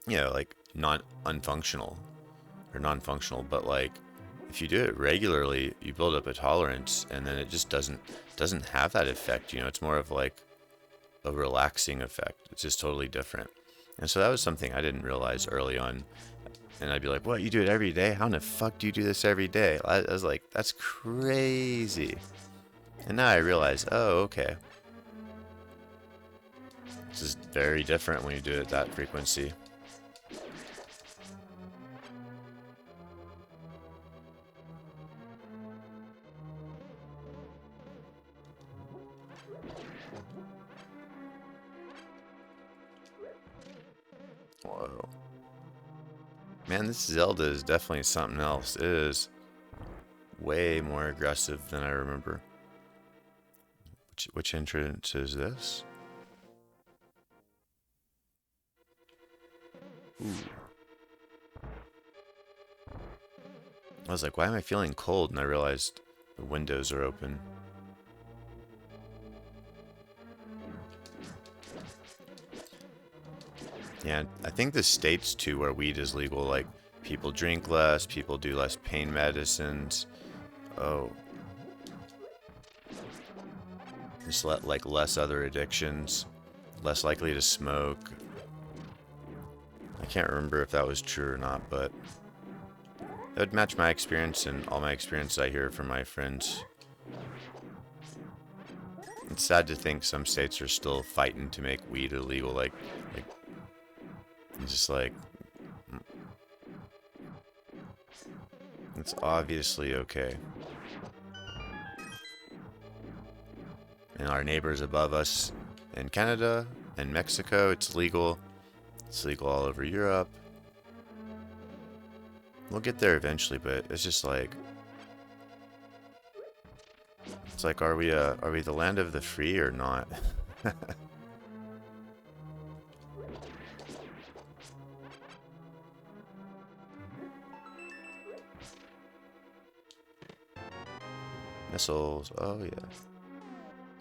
you know, like non-functional. But like, if you do it regularly, you build up a tolerance, and then it just doesn't have that effect. You know, it's more of like a relaxing effect. It's just totally different. And so that was something I didn't realize early on. And I'd be like, what, you do it every day? How in the fuck do you do this every day? I was like, that's crazy. And now I realize, oh, okay. This is very different when you do it at that frequency. Whoa. Man, this Zelda is definitely something else. It is way more aggressive than I remember. Which entrance is this? Ooh. I was like, why am I feeling cold? And I realized the windows are open. Yeah, I think the states too where weed is legal, like people drink less, people do less pain medicines. Oh. Just like less other addictions, less likely to smoke. I can't remember if that was true or not, but that would match my experience and all my experience I hear from my friends. It's sad to think some states are still fighting to make weed illegal, like just like, it's obviously okay. And our neighbors above us in Canada and Mexico, it's legal. It's legal all over Europe. We'll get there eventually, but it's just like, it's like, are we the land of the free or not? Missiles. Oh yeah.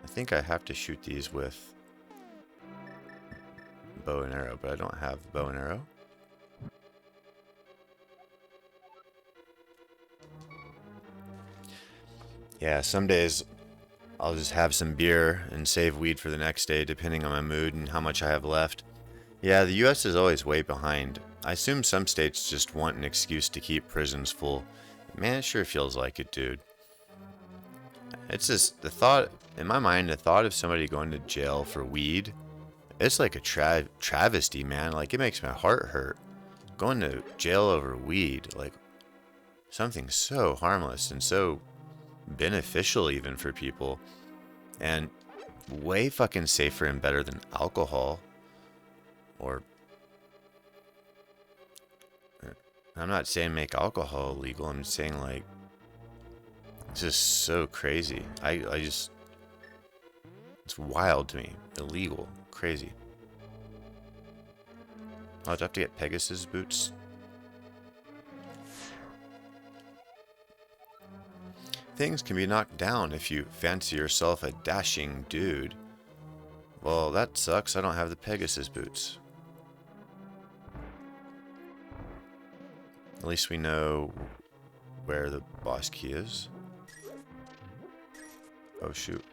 I think I have to shoot these with bow and arrow, but I don't have bow and arrow. Yeah, some days I'll just have some beer and save weed for the next day, depending on my mood and how much I have left. Yeah, the US is always way behind. I assume some states just want an excuse to keep prisons full. Man, it sure feels like it, dude. It's just the thought, in my mind, the thought of somebody going to jail for weed, it's like a travesty, man. Like, it makes my heart hurt. Going to jail over weed, like, something so harmless and so beneficial even for people. And way fucking safer and better than alcohol. or I'm not saying make alcohol illegal. I'm just saying, like, it's just so crazy. I just, it's wild to me. Illegal. Crazy. Oh, do I have to get Pegasus boots? Things can be knocked down if you fancy yourself a dashing dude. Well, that sucks. I don't have the Pegasus boots. At least we know where the boss key is. Oh, shoot.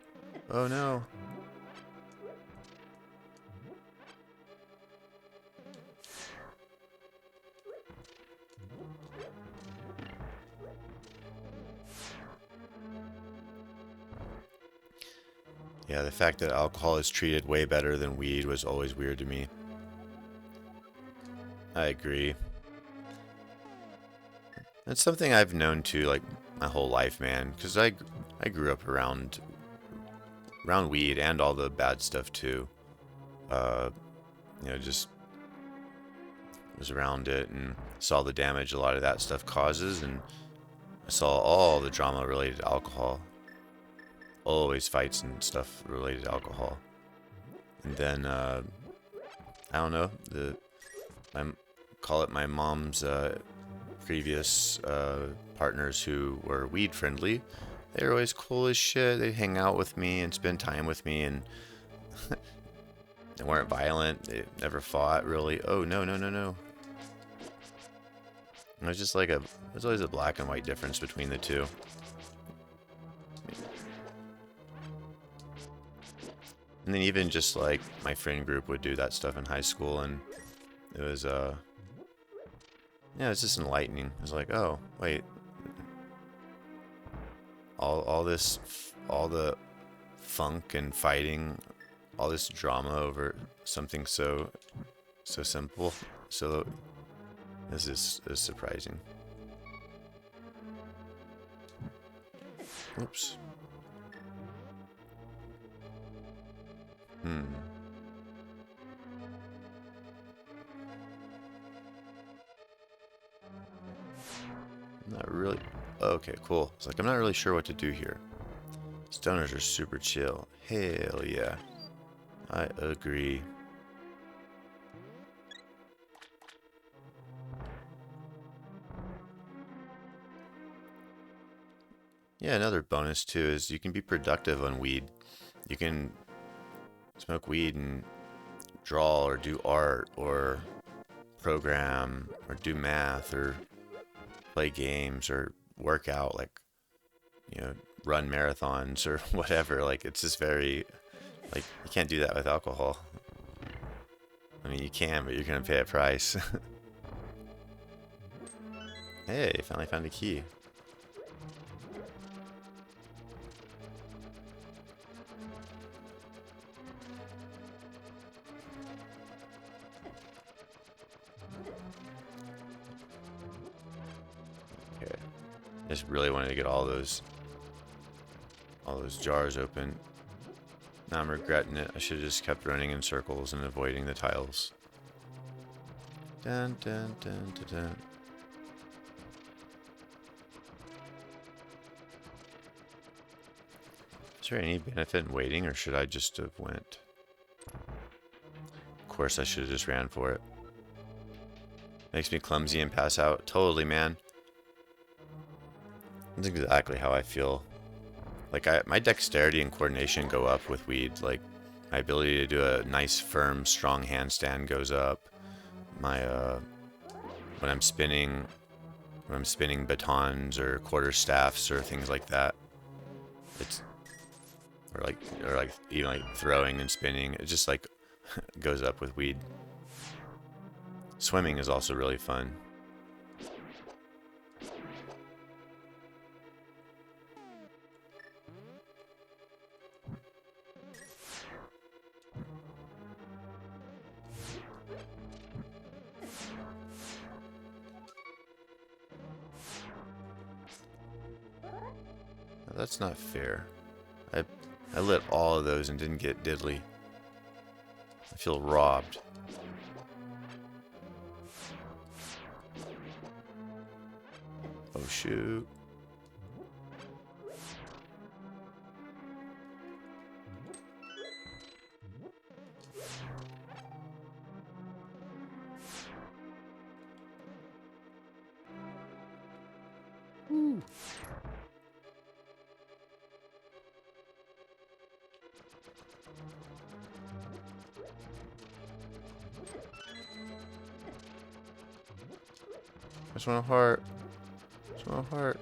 Oh, no. Yeah, the fact that alcohol is treated way better than weed was always weird to me. I agree. It's something I've known to, like, my whole life, man. Because I grew up around weed and all the bad stuff, too. You know, just was around it and saw the damage a lot of that stuff causes. And I saw all the drama related to alcohol. Always fights and stuff related to alcohol. And then, I don't know, call it my mom's previous partners who were weed friendly. They were always cool as shit. They'd hang out with me and spend time with me, and they weren't violent. They never fought, really. Oh, no, no, no, no. It was just like there's always a black and white difference between the two. And then even just like my friend group would do that stuff in high school, and it was yeah, it's just enlightening. It was like, oh wait, all the funk and fighting, all this drama over something so simple. So this is surprising. Oops. Not really. Okay, cool. It's like, I'm not really sure what to do here. Stoners are super chill. Hell yeah. I agree. Yeah, another bonus too is you can be productive on weed. You can smoke weed and draw or do art or program or do math or play games or work out, like, you know, run marathons or whatever. Like, it's just very, like, you can't do that with alcohol. I mean, you can, but you're gonna pay a price. Hey, finally found a key. Okay. I just really wanted to get all those jars open. Now I'm regretting it. I should have just kept running in circles and avoiding the tiles. Dun dun dun dun dun. Is there any benefit in waiting, or should I just have went? Of course, I should have just ran for it. Makes me clumsy and pass out. Totally, man. That's exactly how I feel. Like, my dexterity and coordination go up with weed. Like, my ability to do a nice, firm, strong handstand goes up. My when I'm spinning batons or quarterstaffs or things like that, it's or like even like throwing and spinning, it just like goes up with weed. Swimming is also really fun. That's not fair. I lit all of those and didn't get diddly. I feel robbed. shoot. Woo. I just want a heart. Just want a heart.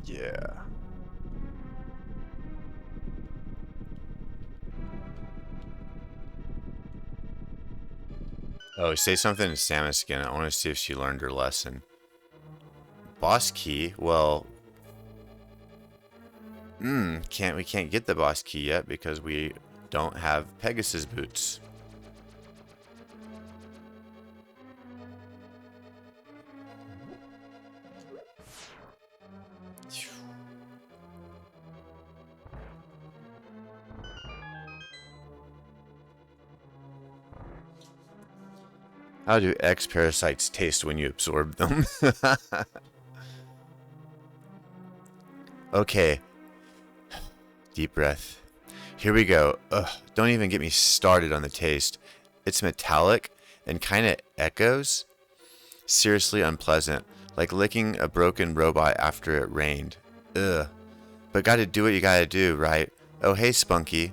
Yeah. Oh, say something to Samus again. I want to see if she learned her lesson. Boss key? Well, we can't get the boss key yet because we don't have Pegasus boots. How do X parasites taste when you absorb them? Okay. Deep breath. Here we go. Ugh, don't even get me started on the taste. It's metallic and kind of echoes. Seriously unpleasant. Like licking a broken robot after it rained. Ugh. But gotta do what you gotta do, right? Oh, hey, Spunky.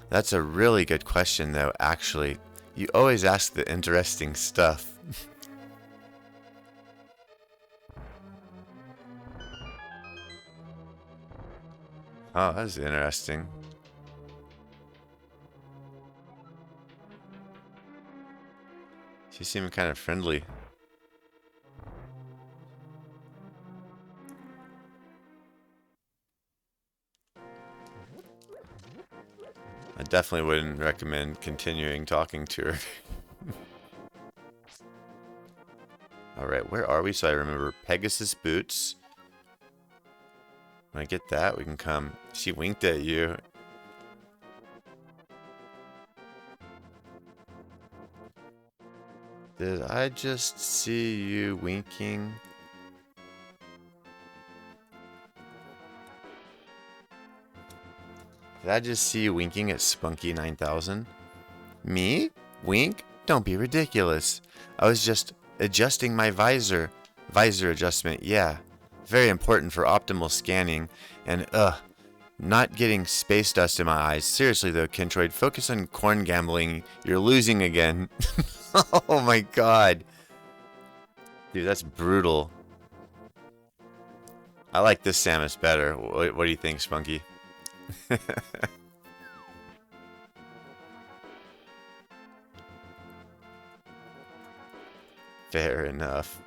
That's a really good question, though, actually. You always ask the interesting stuff. Oh, that's interesting. She seemed kind of friendly. I definitely wouldn't recommend continuing talking to her. Alright, where are we? So I remember Pegasus boots. When I get that, we can come. She winked at you. Did I just see you winking? Did I just see you winking at Spunky 9000? Me? Wink? Don't be ridiculous. I was just adjusting my visor. Visor adjustment, yeah. Very important for optimal scanning. And, not getting space dust in my eyes. Seriously though, Kentroid, focus on corn gambling. You're losing again. Oh my god. Dude, that's brutal. I like this Samus better. What do you think, Spunky? Fair enough.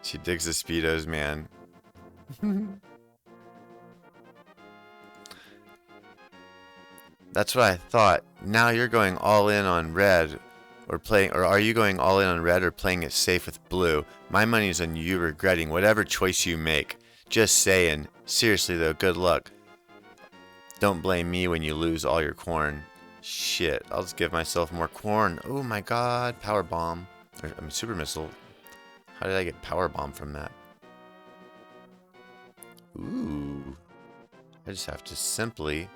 She digs the speedos, man. That's what I thought. Now you're going all in on red, or are you going all in on red or playing it safe with blue? My money's on you regretting whatever choice you make. Just saying. Seriously though, good luck. Don't blame me when you lose all your corn. Shit, I'll just give myself more corn. Oh my god, power bomb. Super missile. How did I get power bomb from that? Ooh. I just have to simply...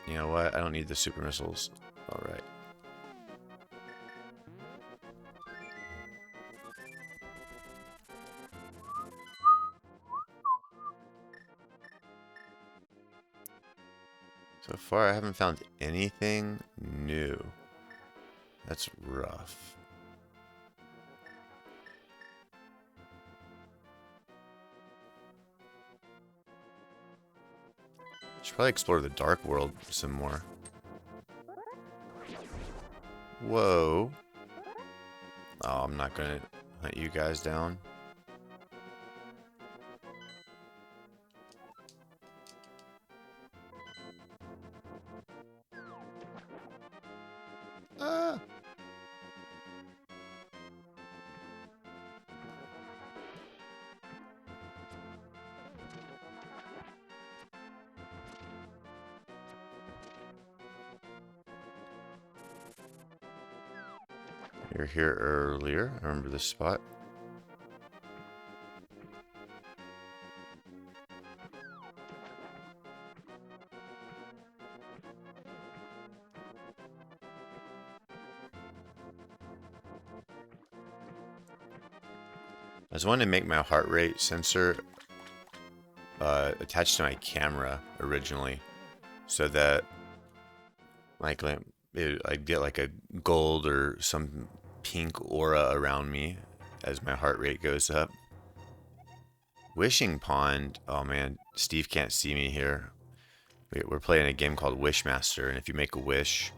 You know what? I don't need the super missiles. Alright. So far, I haven't found anything new. That's rough. Should probably explore the dark world some more. Whoa. Oh, I'm not gonna hunt you guys down. You were here earlier. I remember this spot. I was wanting to make my heart rate sensor attached to my camera originally, so that like I'd get like a gold or some pink aura around me as my heart rate goes up. Wishing Pond. Oh man, Steve can't see me here. We're playing a game called Wishmaster, and if you make a wish,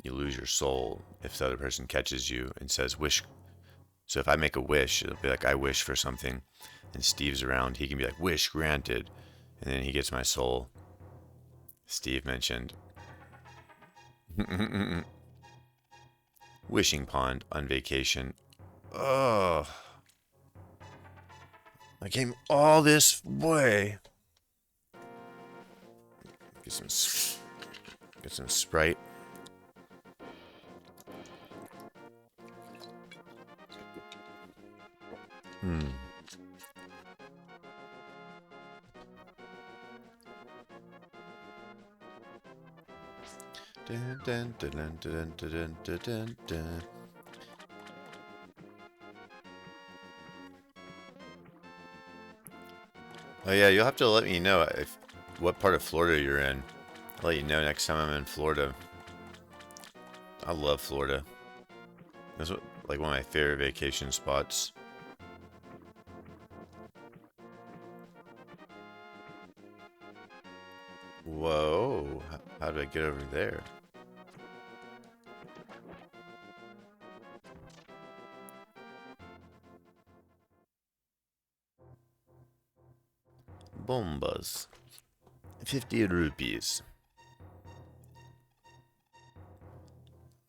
you lose your soul if the other person catches you and says wish. So if I make a wish, it'll be like I wish for something, and Steve's around, he can be like wish granted, and then he gets my soul. Steve mentioned. Wishing Pond on vacation. Oh, I came all this way. Get some Sprite. Dun, dun, dun, dun, dun, dun, dun, dun, dun. Oh yeah, you'll have to let me know if what part of Florida you're in. I'll let you know next time I'm in Florida. I love Florida. That's like one of my favorite vacation spots. Whoa, how do I get over there? Bombas. 50 rupees.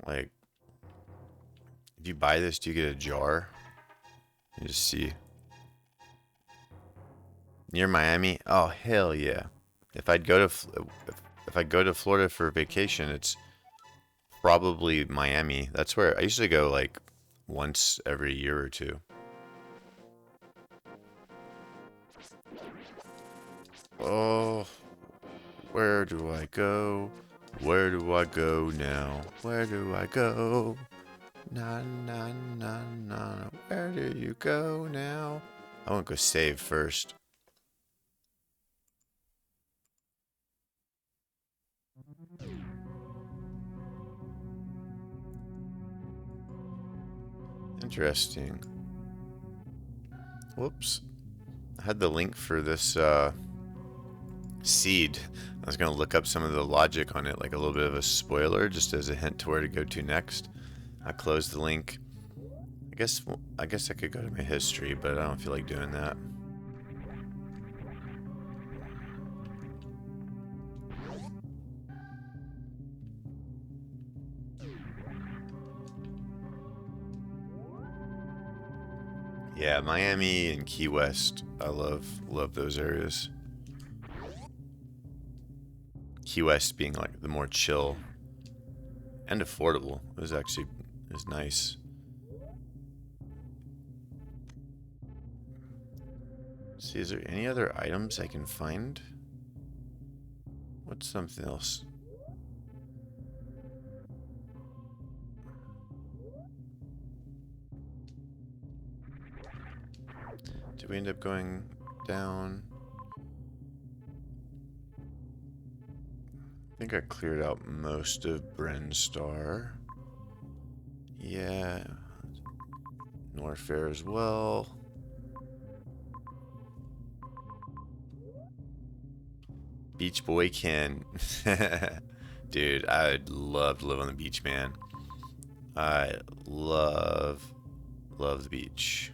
Like, if you buy this, do you get a jar? You just see. Near Miami? Oh, hell yeah. If I go to Florida for vacation, it's probably Miami. That's where I usually go like once every year or two. Oh, where do I go? Where do I go now? Where do I go? Na na na na. Where do you go now? I want to go save first. Interesting. Whoops. I had the link for this seed. I was going to look up some of the logic on it, like a little bit of a spoiler, just as a hint to where to go to next. I closed the link. I guess I could go to my history, but I don't feel like doing that. Yeah, Miami and Key West. I love those areas. Key West being like the more chill and affordable. It was actually nice. See, is there any other items I can find? What's something else? Did we end up going down? I think I cleared out most of Brenstar. Yeah. Norfair as well. Beach Boy Ken. Dude, I'd love to live on the beach, man. I love the beach.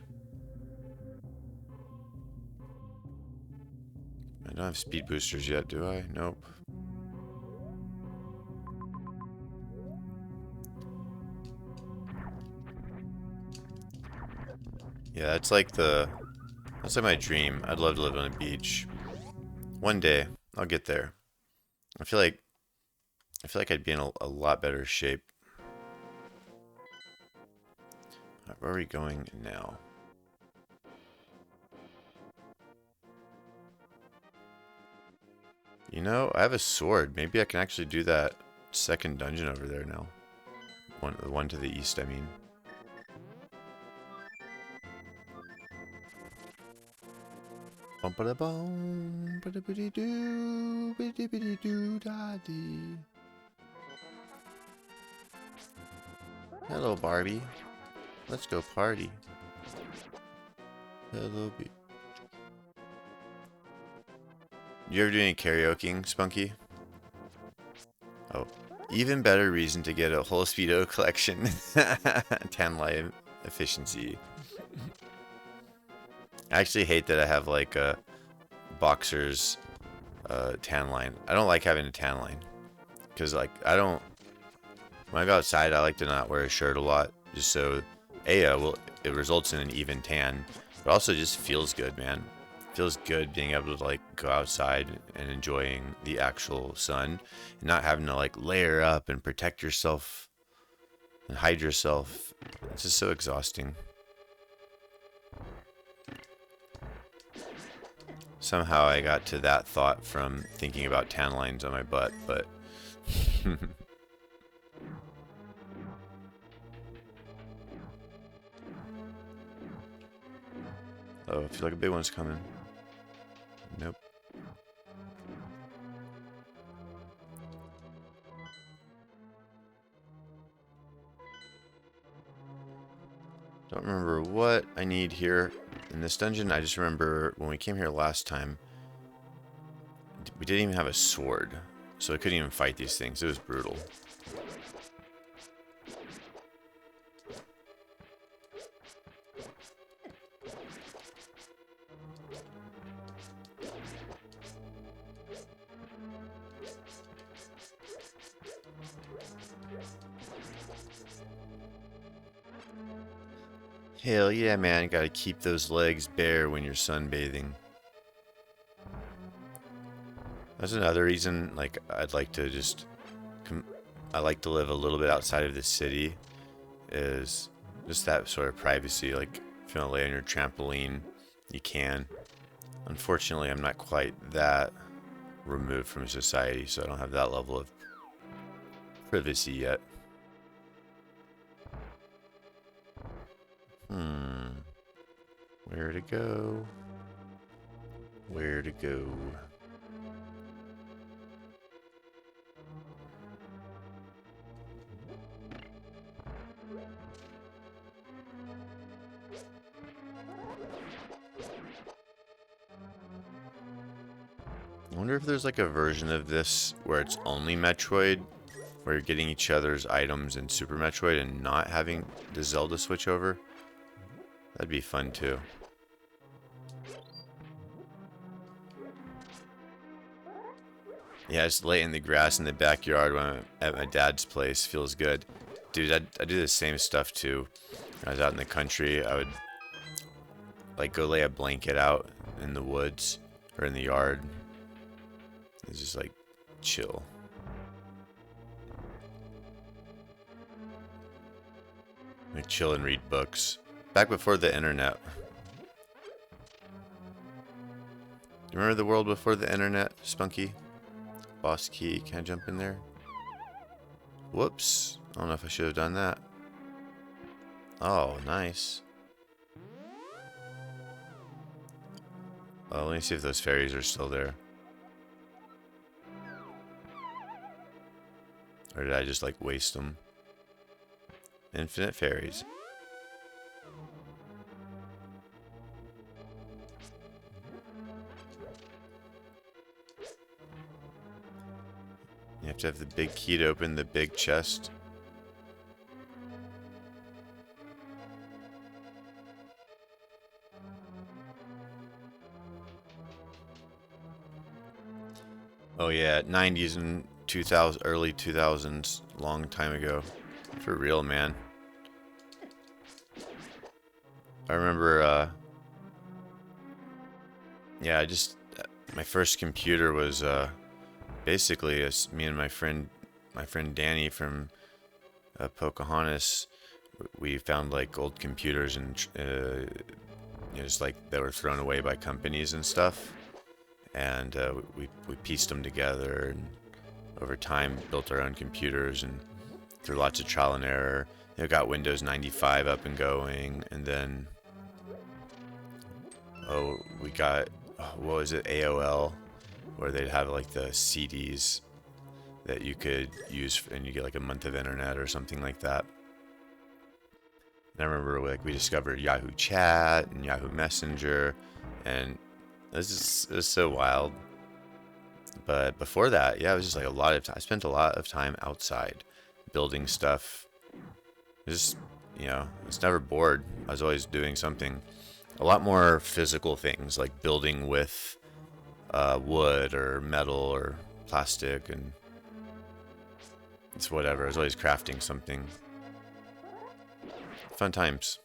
I don't have speed boosters yet, do I? Nope. Yeah, that's like my dream. I'd love to live on a beach. One day, I'll get there. I feel like I'd be in a lot better shape. Where are we going now? You know, I have a sword. Maybe I can actually do that second dungeon over there now. The one to the east, I mean. Bum-ba-da-bum, ba-da-biddy-doo, biddy-biddy-doo-da-dee. Hello, Barbie. Let's go party. Hello, B. You ever do any karaokeing, Spunky? Oh, even better reason to get a whole Speedo collection. 10 life efficiency. I actually hate that I have like a boxer's tan line. I don't like having a tan line because like when I go outside I like to not wear a shirt a lot just so it results in an even tan, but also just feels good, man. Feels good being able to like go outside and enjoying the actual sun and not having to like layer up and protect yourself and hide yourself. It's just so exhausting. Somehow I got to that thought from thinking about tan lines on my butt, but oh, I feel like a big one's coming. Nope. Don't remember what I need here in this dungeon. I just remember when we came here last time, we didn't even have a sword, so I couldn't even fight these things. It was brutal. Hell yeah, man. Gotta keep those legs bare when you're sunbathing. That's another reason, like, I'd like to just... I like to live a little bit outside of the city. Is just that sort of privacy. Like, if you want to lay on your trampoline, you can. Unfortunately, I'm not quite that removed from society, so I don't have that level of privacy yet. Where to go? Where to go? I wonder if there's like a version of this where it's only Metroid, where you're getting each other's items in Super Metroid and not having the Zelda switch over. That'd be fun too. Yeah, just lay in the grass in the backyard when I'm at my dad's place. Feels good. Dude, I do the same stuff too. When I was out in the country, I would like go lay a blanket out in the woods or in the yard. It's just like chill. Like chill and read books. Back before the internet. Do you remember the world before the internet, Spunky? Boss key, can I jump in there? Whoops. I don't know if I should have done that. Oh, nice. Oh, let me see if those fairies are still there. Or did I just like waste them? Infinite fairies. You have to have the big key to open the big chest. Oh yeah, 90s and 2000, early 2000s, long time ago. For real, man. I remember, yeah, my first computer was, basically me and my friend Danny from Pocahontas we found like old computers and just like that were thrown away by companies and stuff, and we pieced them together, and over time built our own computers, and through lots of trial and error, got Windows 95 up and going, and then we got, what was it, AOL, where they'd have like the CDs that you could use, and you get like a month of internet or something like that. And I remember like we discovered Yahoo Chat and Yahoo Messenger, and this is so wild. But before that, yeah, it was just like a lot of time. I spent a lot of time outside building stuff. Just, it's never bored. I was always doing something. A lot more physical things, like building with wood or metal or plastic, and it's whatever. I was always crafting something. Fun times.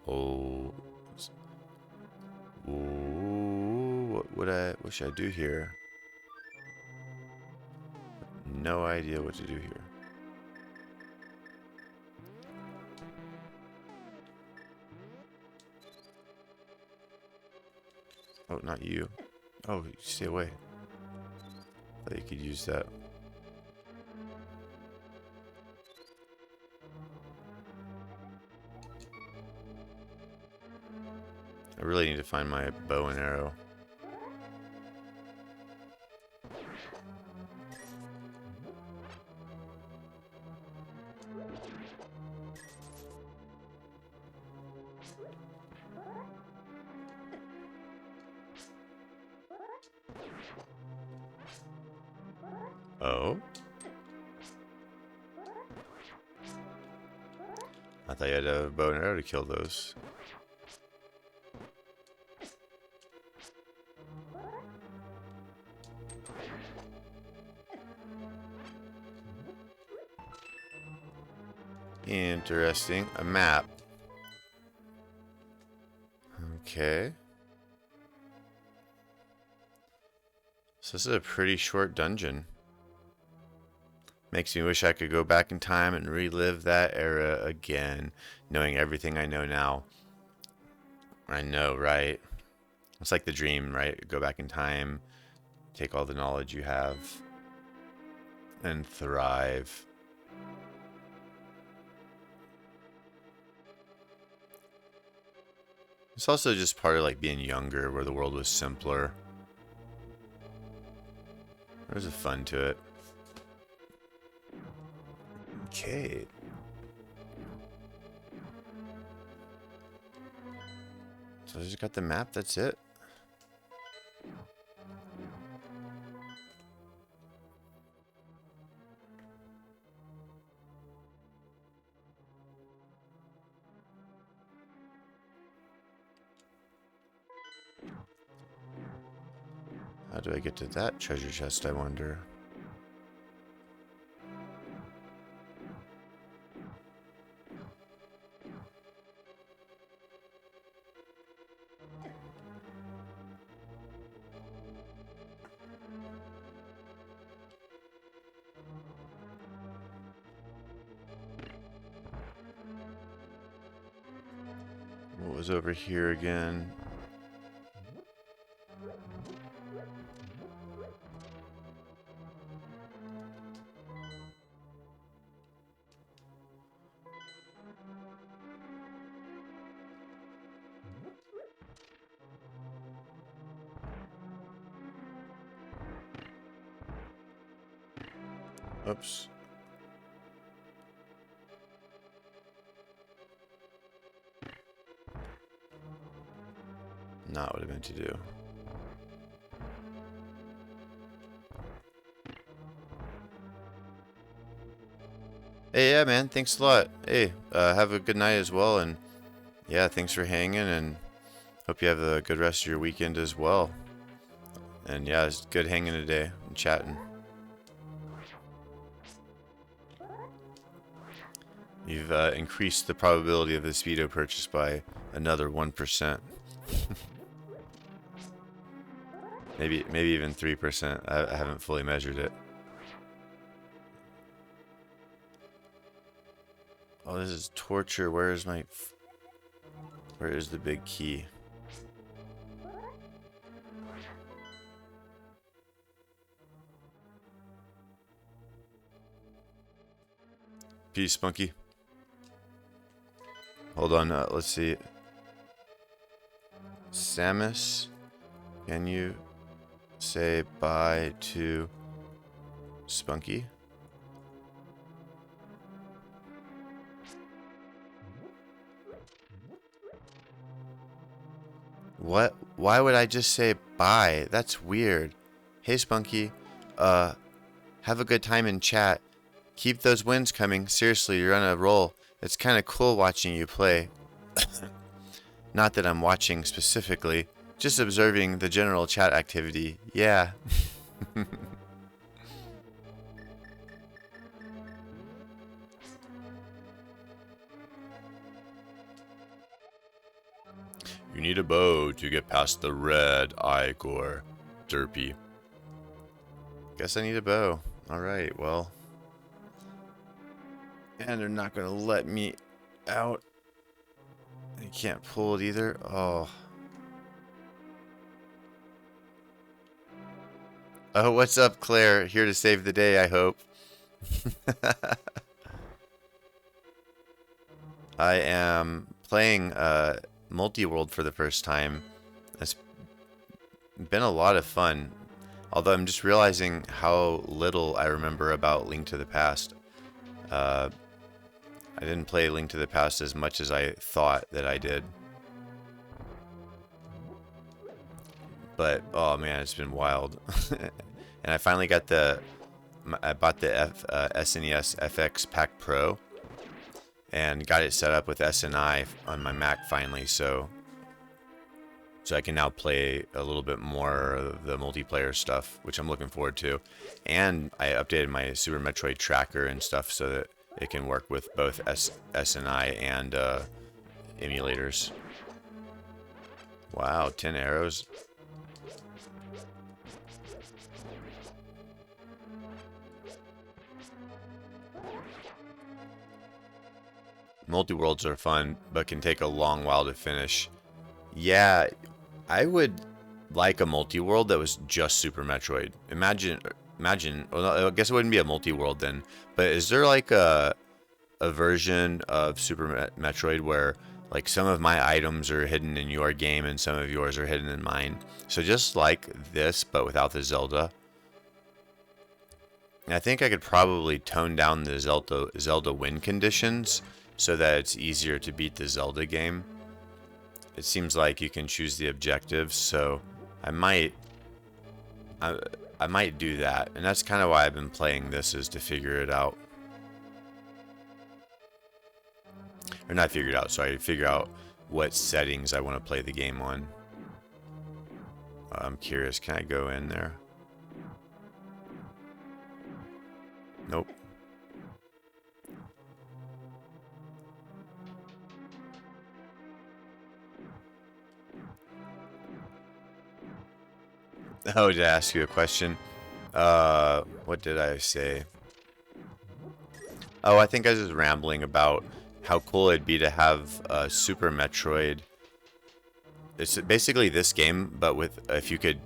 Oh, ooh, what should I do here? No idea what to do here. Oh, not you. Oh, stay away. I thought you could use that. I really need to find my bow and arrow. Oh? I thought you had a bow and arrow to kill those. Interesting. A map. Okay. So this is a pretty short dungeon. Makes me wish I could go back in time and relive that era again, knowing everything I know now. I know, right? It's like the dream, right? Go back in time, take all the knowledge you have, and thrive. It's also just part of like being younger, where the world was simpler. There's a fun to it. Okay. So I just got the map, that's it. How do I get to that treasure chest, I wonder? What was over here again? Oops. Not what I meant to do. Hey, yeah, man. Thanks a lot. Hey, have a good night as well. And yeah, thanks for hanging. And hope you have a good rest of your weekend as well. And yeah, it's good hanging today and chatting. You've increased the probability of this video purchase by another 1%. Maybe even 3%. I haven't fully measured it. Oh, this is torture. Where is the big key? Peace, Spunky. Hold on, let's see. Samus, can you say bye to Spunky? What? Why would I just say bye? That's weird. Hey, Spunky. Have a good time in chat. Keep those wins coming. Seriously, you're on a roll. It's kind of cool watching you play. Not that I'm watching specifically, just observing the general chat activity. Yeah. You need a bow to get past the red Igor. Derpy. Guess I need a bow. Alright, well. And they're not going to let me out. I can't pull it either. Oh. Oh, what's up, Claire? Here to save the day, I hope. I am playing multi-world for the first time. It's been a lot of fun. Although I'm just realizing how little I remember about Link to the Past. I didn't play Link to the Past as much as I thought that I did. But, oh man, it's been wild. And I finally got I bought the SNES FX Pack Pro. And got it set up with SNI on my Mac finally, so I can now play a little bit more of the multiplayer stuff, which I'm looking forward to. And I updated my Super Metroid tracker and stuff so that it can work with both SNI and emulators. Wow, 10 arrows. Multi-worlds are fun, but can take a long while to finish. Yeah, I would like a multi-world that was just Super Metroid. Imagine, well, I guess it wouldn't be a multi-world then, but is there like a version of Super Metroid where like some of my items are hidden in your game and some of yours are hidden in mine? So just like this, but without the Zelda. And I think I could probably tone down the Zelda win conditions so that it's easier to beat the Zelda game. It seems like you can choose the objectives, so I might do that. And that's kind of why I've been playing this, is to figure it out. Or not figure it out, sorry, figure out what settings I want to play the game on. I'm curious, can I go in there? Nope. Oh, did I ask you a question? What did I say? Oh, I think I was just rambling about how cool it'd be to have Super Metroid. It's basically this game, but with if you could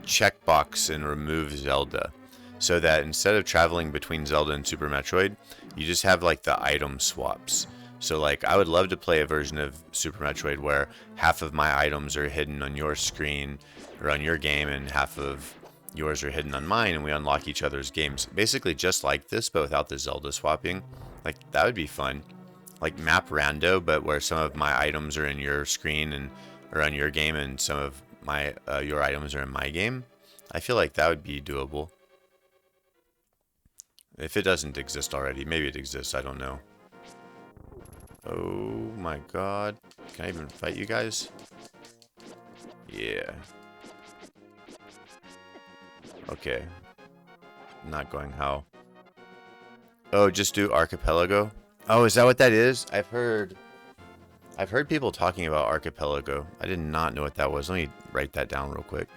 checkbox and remove Zelda, so that instead of traveling between Zelda and Super Metroid, you just have like the item swaps. So like I would love to play a version of Super Metroid where half of my items are hidden on your screen or on your game and half of yours are hidden on mine, and we unlock each other's games. Basically just like this, but without the Zelda swapping. Like that would be fun. Like map rando, but where some of my items are in your screen and or on your game and some of my your items are in my game. I feel like that would be doable. If it doesn't exist already, maybe it exists, I don't know. Oh my god. Can I even fight you guys? Yeah. Okay. Not going how. Oh, just do Archipelago? Oh, is that what that is? I've heard people talking about Archipelago. I did not know what that was. Let me write that down real quick.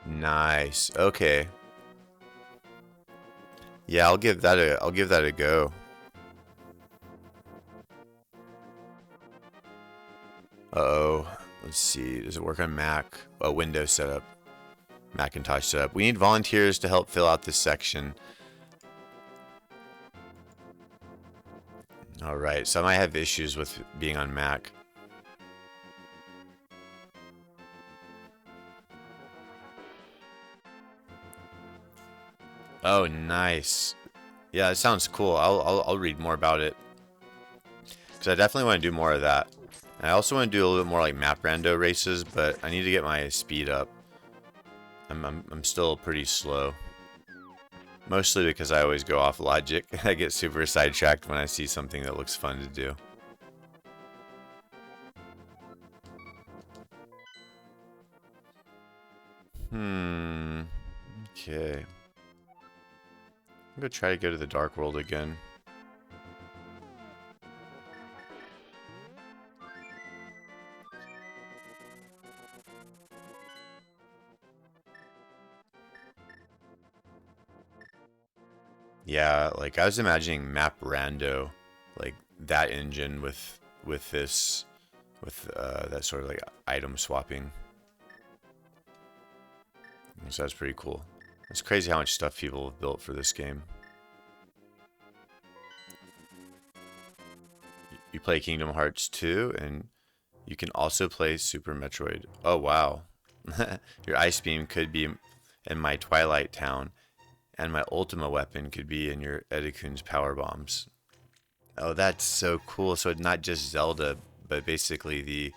Nice. Okay. Yeah, I'll give that a go. Uh-oh. Let's see. Does it work on Mac? Oh, Windows setup. Macintosh setup. We need volunteers to help fill out this section. Alright, so I might have issues with being on Mac. Oh, nice. Yeah, it sounds cool. I'll read more about it. Because I definitely want to do more of that. And I also want to do a little bit more like map rando races, but I need to get my speed up. I'm still pretty slow. Mostly because I always go off logic. I get super sidetracked when I see something that looks fun to do. Okay. I'm gonna try to go to the Dark World again. Yeah, like I was imagining Map Rando, like that engine with this with that sort of like item swapping. So that's pretty cool. It's crazy how much stuff people have built for this game. You play Kingdom Hearts 2, and you can also play Super Metroid. Oh wow. Your Ice Beam could be in my Twilight Town, and my Ultima weapon could be in your Edekun's Power Bombs. Oh, that's so cool. So it's not just Zelda, but basically the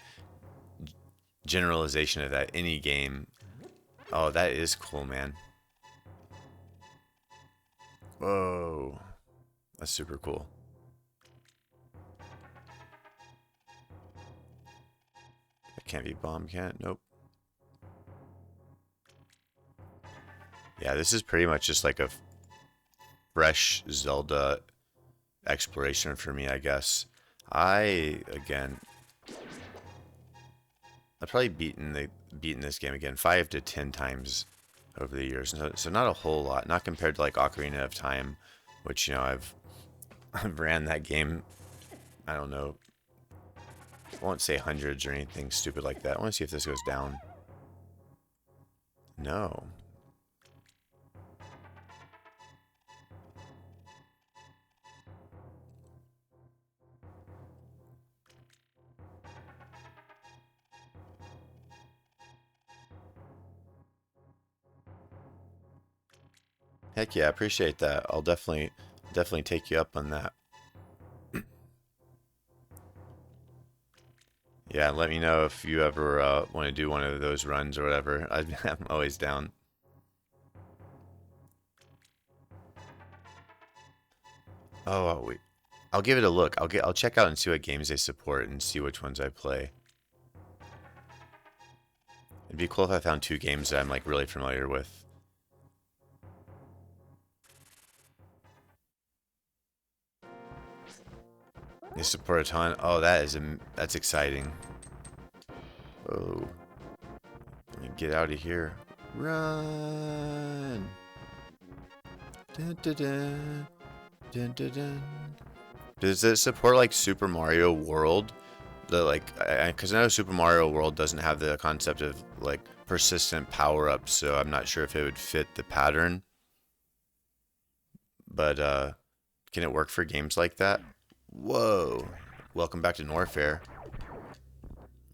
generalization of that, any game. Oh, that is cool, man. Whoa. That's super cool. It can't be bombed, can it? Nope. Yeah, this is pretty much just like a fresh Zelda exploration for me, I guess. Again, I've probably beaten this game again 5 to 10 times over the years. So not a whole lot, not compared to like Ocarina of Time, which I've ran that game. I don't know. I won't say hundreds or anything stupid like that. I want to see if this goes down. No. Heck yeah, I appreciate that. I'll definitely take you up on that. Yeah, let me know if you ever want to do one of those runs or whatever. I'm always down. Oh, wait. I'll give it a look. I'll check out and see what games they support and see which ones I play. It'd be cool if I found 2 games that I'm like really familiar with. They support a ton. Oh, that's exciting. Oh, get out of here! Run! Dun, dun, dun. Dun, dun, dun. Does it support like Super Mario World? The like, because I know Super Mario World doesn't have the concept of like persistent power-ups, so I'm not sure if it would fit the pattern. But can it work for games like that? Whoa! Welcome back to Norfair.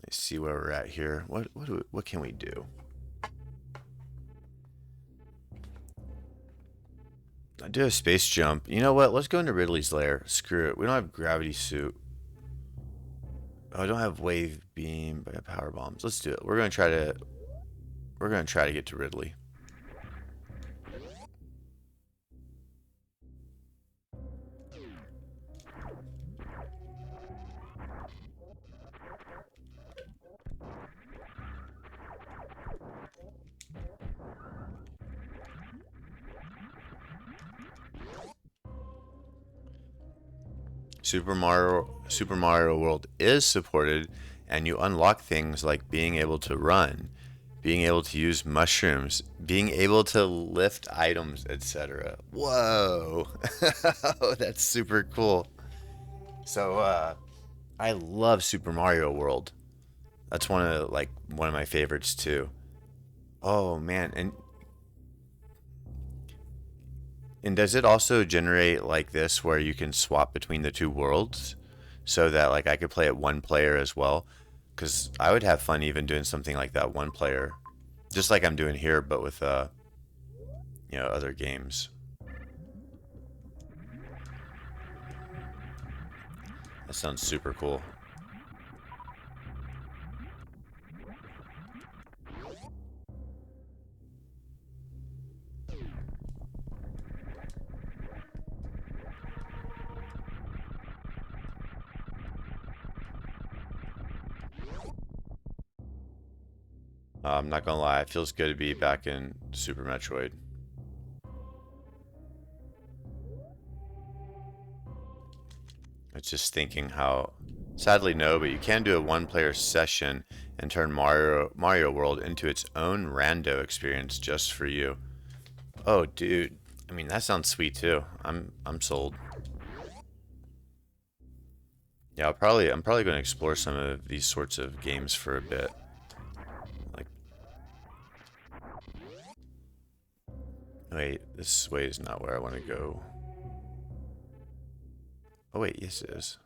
Let's see where we're at here. What can we do? I do a space jump. You know what? Let's go into Ridley's lair. Screw it. We don't have gravity suit. Oh, I don't have wave beam, but I have power bombs. Let's do it. We're gonna try to get to Ridley. Super Mario World is supported, and you unlock things like being able to run, being able to use mushrooms, being able to lift items, etc. Whoa. That's super cool. So I love Super Mario World. That's one of my favorites too. Oh man, and does it also generate like this where you can swap between the two worlds so that like I could play it one player as well? Cuz I would have fun even doing something like that one player, just like I'm doing here but with other games. That sounds super cool. I'm not gonna lie, it feels good to be back in Super Metroid. It's just thinking how, sadly no, but you can do a one-player session and turn Mario World into its own rando experience just for you. Oh, dude, I mean that sounds sweet too. I'm sold. Yeah, I'm probably going to explore some of these sorts of games for a bit. Like, wait, this way is not where I want to go. Oh wait, yes it is.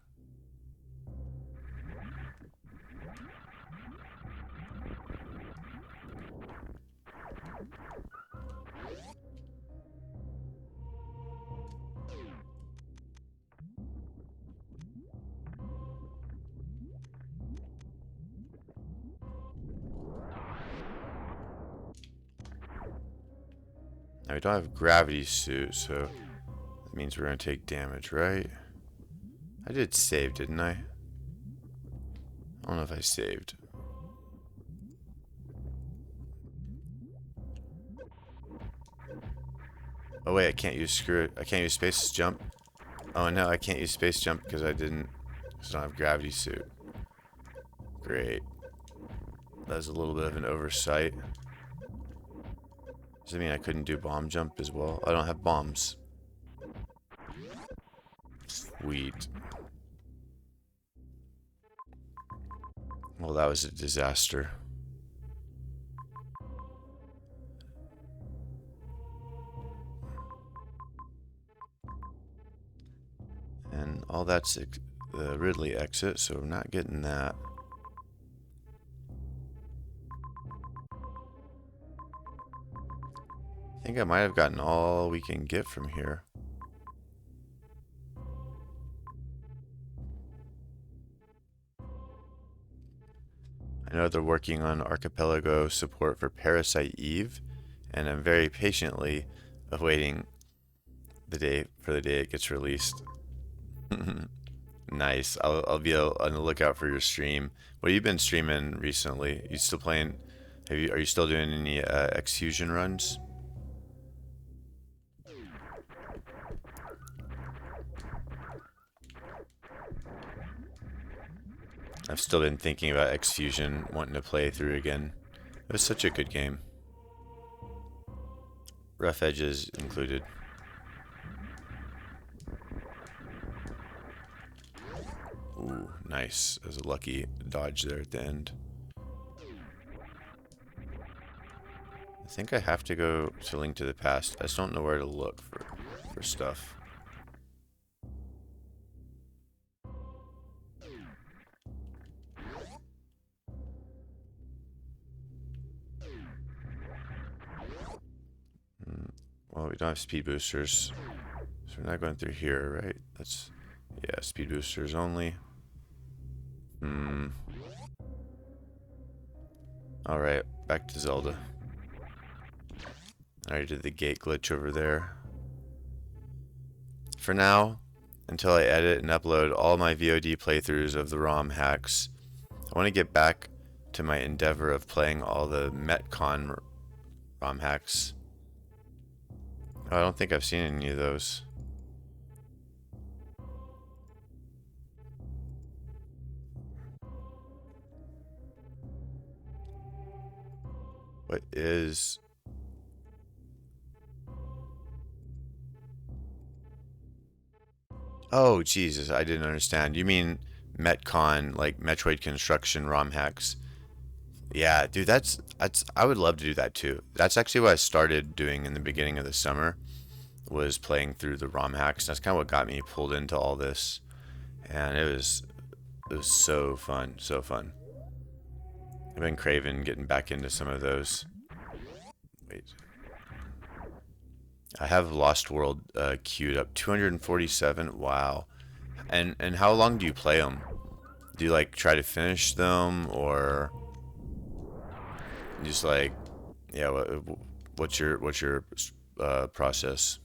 Now we don't have gravity suit, so that means we're going to take damage, right? I did save, didn't I? I don't know if I saved. Oh wait, I can't use screw it. I can't use space jump. Oh no, I can't use space jump because I don't have gravity suit. Great. That was a little bit of an oversight. Does that mean I couldn't do bomb jump as well? I don't have bombs. Sweet. Well, that was a disaster. And all that's the Ridley exit, so we're not getting that. I think I might have gotten all we can get from here. I know they're working on Archipelago support for Parasite Eve, and I'm very patiently awaiting the day it gets released. Nice. I'll be on the lookout for your stream. What have you been streaming recently? You still playing? Are you still doing any X-Fusion runs? I've still been thinking about X-Fusion, wanting to play through again. It was such a good game. Rough edges included. Ooh, nice. That was a lucky dodge there at the end. I think I have to go to Link to the Past. I just don't know where to look for stuff. Well, we don't have speed boosters, so we're not going through here, right? That's, yeah, speed boosters only. Alright, back to Zelda. I already did the gate glitch over there. For now, until I edit and upload all my VOD playthroughs of the ROM hacks, I want to get back to my endeavor of playing all the Metcon ROM hacks. Oh, I don't think I've seen any of those. What is... Oh, Jesus, I didn't understand. You mean Metcon, like Metroid Construction ROM hacks? Yeah, dude, that's I would love to do that too. That's actually what I started doing in the beginning of the summer, was playing through the ROM hacks. That's kind of what got me pulled into all this, and it was so fun, so fun. I've been craving getting back into some of those. Wait, I have Lost World queued up, 247. Wow. And how long do you play them? Do you like try to finish them, or just like, yeah? What's your process?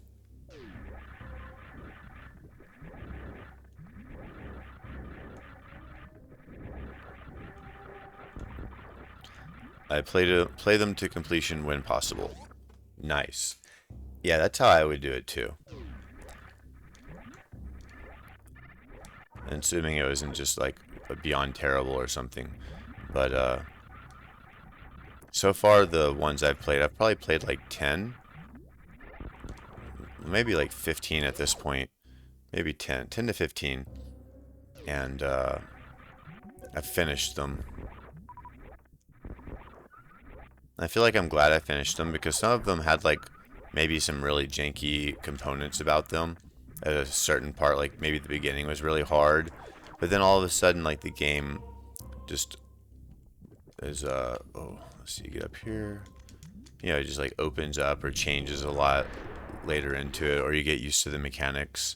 I play them to completion when possible. Nice. Yeah, that's how I would do it too. Assuming it wasn't just like beyond terrible or something. But so far the ones I've played, I've probably played like 10, maybe like 15 at this point. Maybe 10 to 15. And I've finished them. I feel like I'm glad I finished them because some of them had like maybe some really janky components about them. At a certain part, like maybe the beginning was really hard, but then all of a sudden, like the game just is oh, let's see, get up here. You know, it just like opens up or changes a lot later into it, or you get used to the mechanics.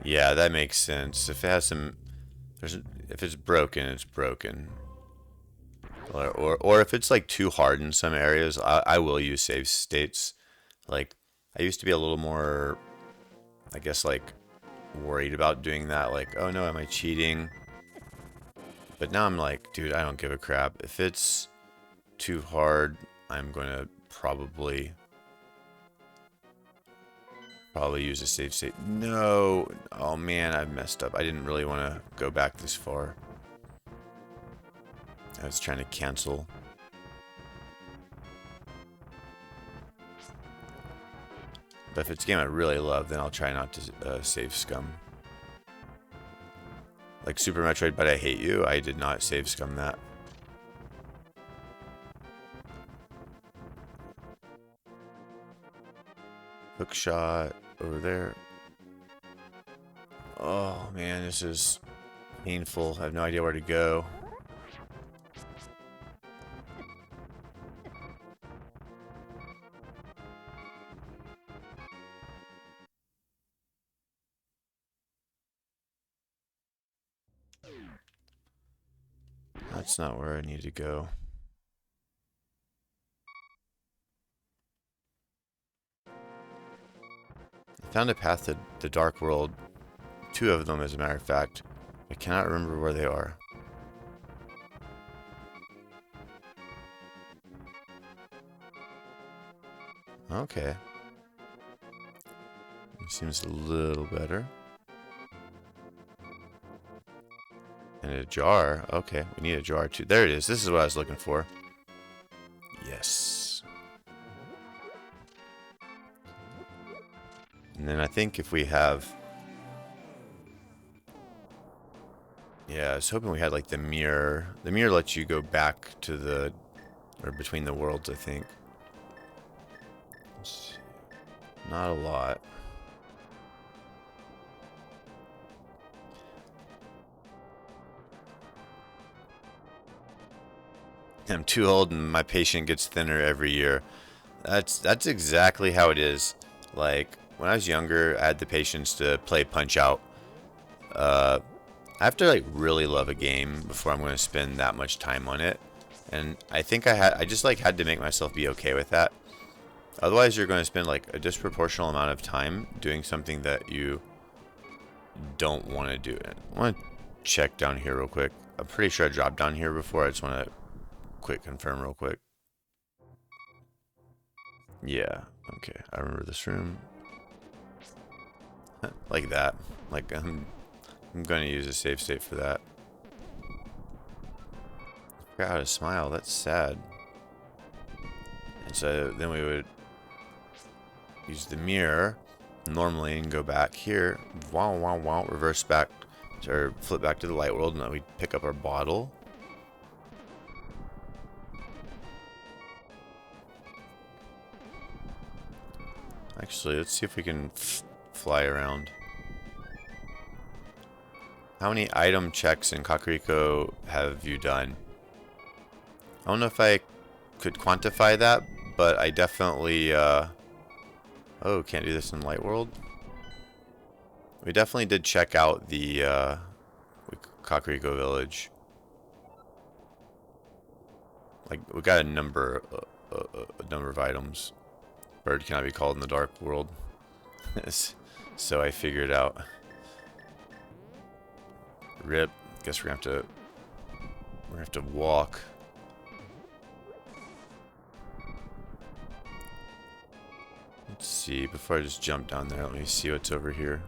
Yeah, that makes sense. If it has some, if it's broken, it's broken. Or if it's like too hard in some areas, I will use save states. Like, I used to be a little more, I guess, like worried about doing that. Like, oh no, am I cheating? But now I'm like, dude, I don't give a crap. If it's too hard, I'm gonna probably use a save state. No, oh man, I messed up. I didn't really want to go back this far. I was trying to cancel. But if it's a game I really love, then I'll try not to save scum. Like Super Metroid, but I Hate You, I did not save scum that. Hook shot over there. Oh man, this is painful. I have no idea where to go. That's not where I need to go. I found a path to the Dark World. 2 of them, as a matter of fact. I cannot remember where they are. Okay. It seems a little better. And a jar. Okay, we need a jar too. There it is. This is what I was looking for. Yes. And then I think if we have... Yeah, I was hoping we had like the mirror. The mirror lets you go back to the... or between the worlds, I think. Not a lot. I'm too old and my patient gets thinner every year. That's exactly how it is. Like when I was younger, I had the patience to play Punch Out. I have to like really love a game before I'm going to spend that much time on it, and I think I just like had to make myself be okay with that. Otherwise, you're going to spend like a disproportional amount of time doing something that you don't want to do. I want to check down here real quick. I'm pretty sure I dropped down here before. I just want to quick confirm real quick. Yeah, okay. I remember this room. Like that. Like I'm going to use a save state for that. Forgot how to smile. That's sad. And so then we would use the mirror normally and go back here. Wow, wow, wow. Reverse back or flip back to the light world, and then we pick up our bottle. Actually, let's see if we can fly around. How many item checks in Kakariko have you done? I don't know if I could quantify that, but I definitely, oh, can't do this in Light World? We definitely did check out the, Kakariko Village. Like, we got a number of items. Bird cannot be called in the Dark World. So I figured out. Rip. Guess we're gonna have to walk. Let's see, before I just jump down there, let me see what's over here.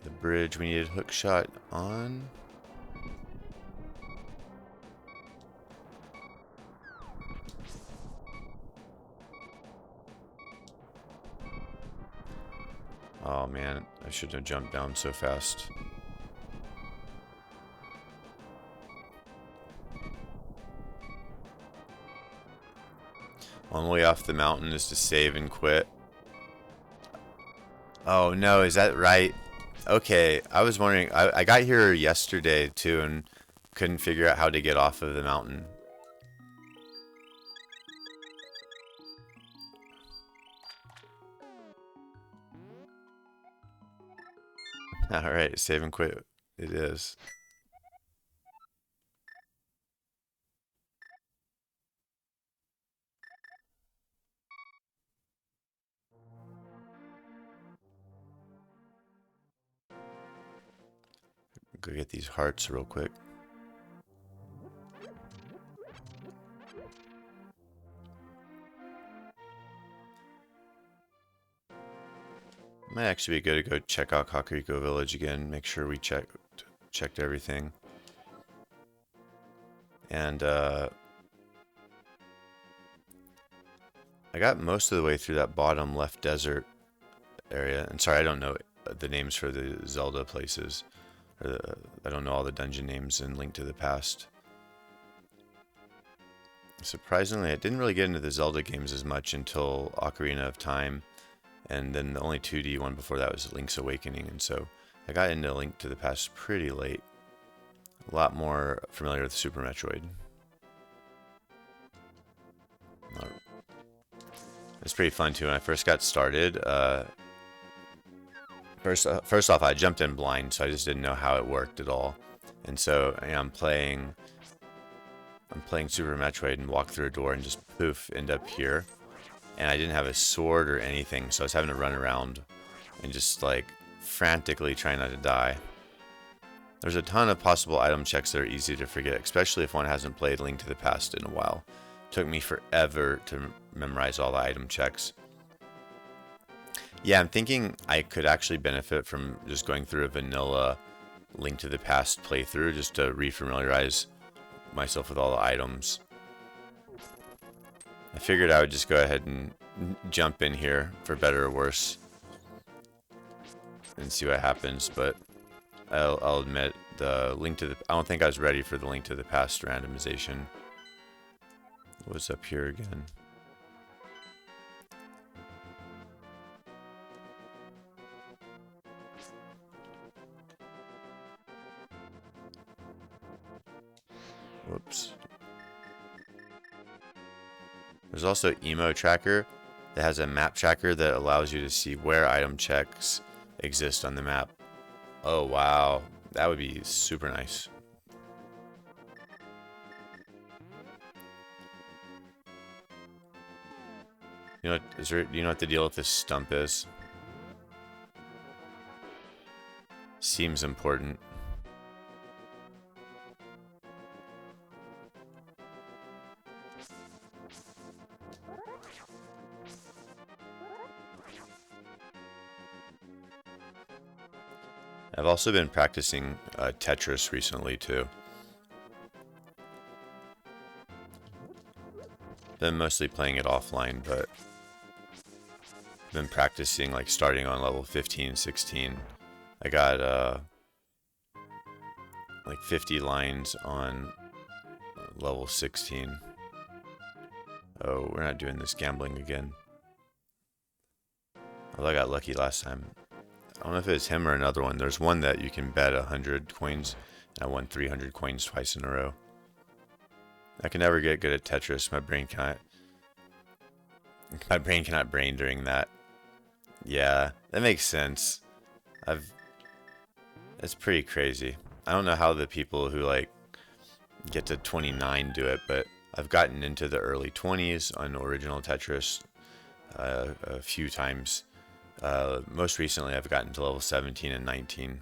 The bridge, we needed hook shot on. Oh man, I shouldn't have jumped down so fast. One way off the mountain is to save and quit. Oh no, is that right? Okay, I was wondering, I got here yesterday too and couldn't figure out how to get off of the mountain. Alright, save and quit it is. Go get these hearts real quick. Might actually be good to go check out Kakariko Village again. Make sure we checked everything. And I got most of the way through that bottom left desert area. And sorry, I don't know the names for the Zelda places. I don't know all the dungeon names in Link to the Past. Surprisingly, I didn't really get into the Zelda games as much until Ocarina of Time. And then the only 2D one before that was Link's Awakening. And so I got into Link to the Past pretty late. A lot more familiar with Super Metroid. It's pretty fun too. When I first got started, first off, I jumped in blind, so I just didn't know how it worked at all. And so I'm playing Super Metroid and walk through a door and just poof, end up here. And I didn't have a sword or anything, so I was having to run around and just like frantically trying not to die. There's a ton of possible item checks that are easy to forget, especially if one hasn't played Link to the Past in a while. It took me forever to memorize all the item checks. Yeah, I'm thinking I could actually benefit from just going through a vanilla Link to the Past playthrough just to refamiliarize myself with all the items. I figured I would just go ahead and jump in here for better or worse and see what happens, but I'll admit I don't think I was ready for the Link to the Past randomization. What's up here again? Whoops. There's also Emo Tracker that has a map tracker that allows you to see where item checks exist on the map. Oh wow, that would be super nice. You know, do you know what the deal with this stump is? Seems important. I've also been practicing Tetris recently too. Been mostly playing it offline, but been practicing like starting on level 15, 16. I got like 50 lines on level 16. Oh, we're not doing this gambling again. Although I got lucky last time. I don't know if it's him or another one. There's one that you can bet 100 coins, and I won 300 coins twice in a row. I can never get good at Tetris. My brain cannot. My brain cannot brain during that. Yeah, that makes sense. It's pretty crazy. I don't know how the people who like get to 29 do it, but I've gotten into the early 20s on original Tetris a few times. Most recently, I've gotten to level 17 and 19.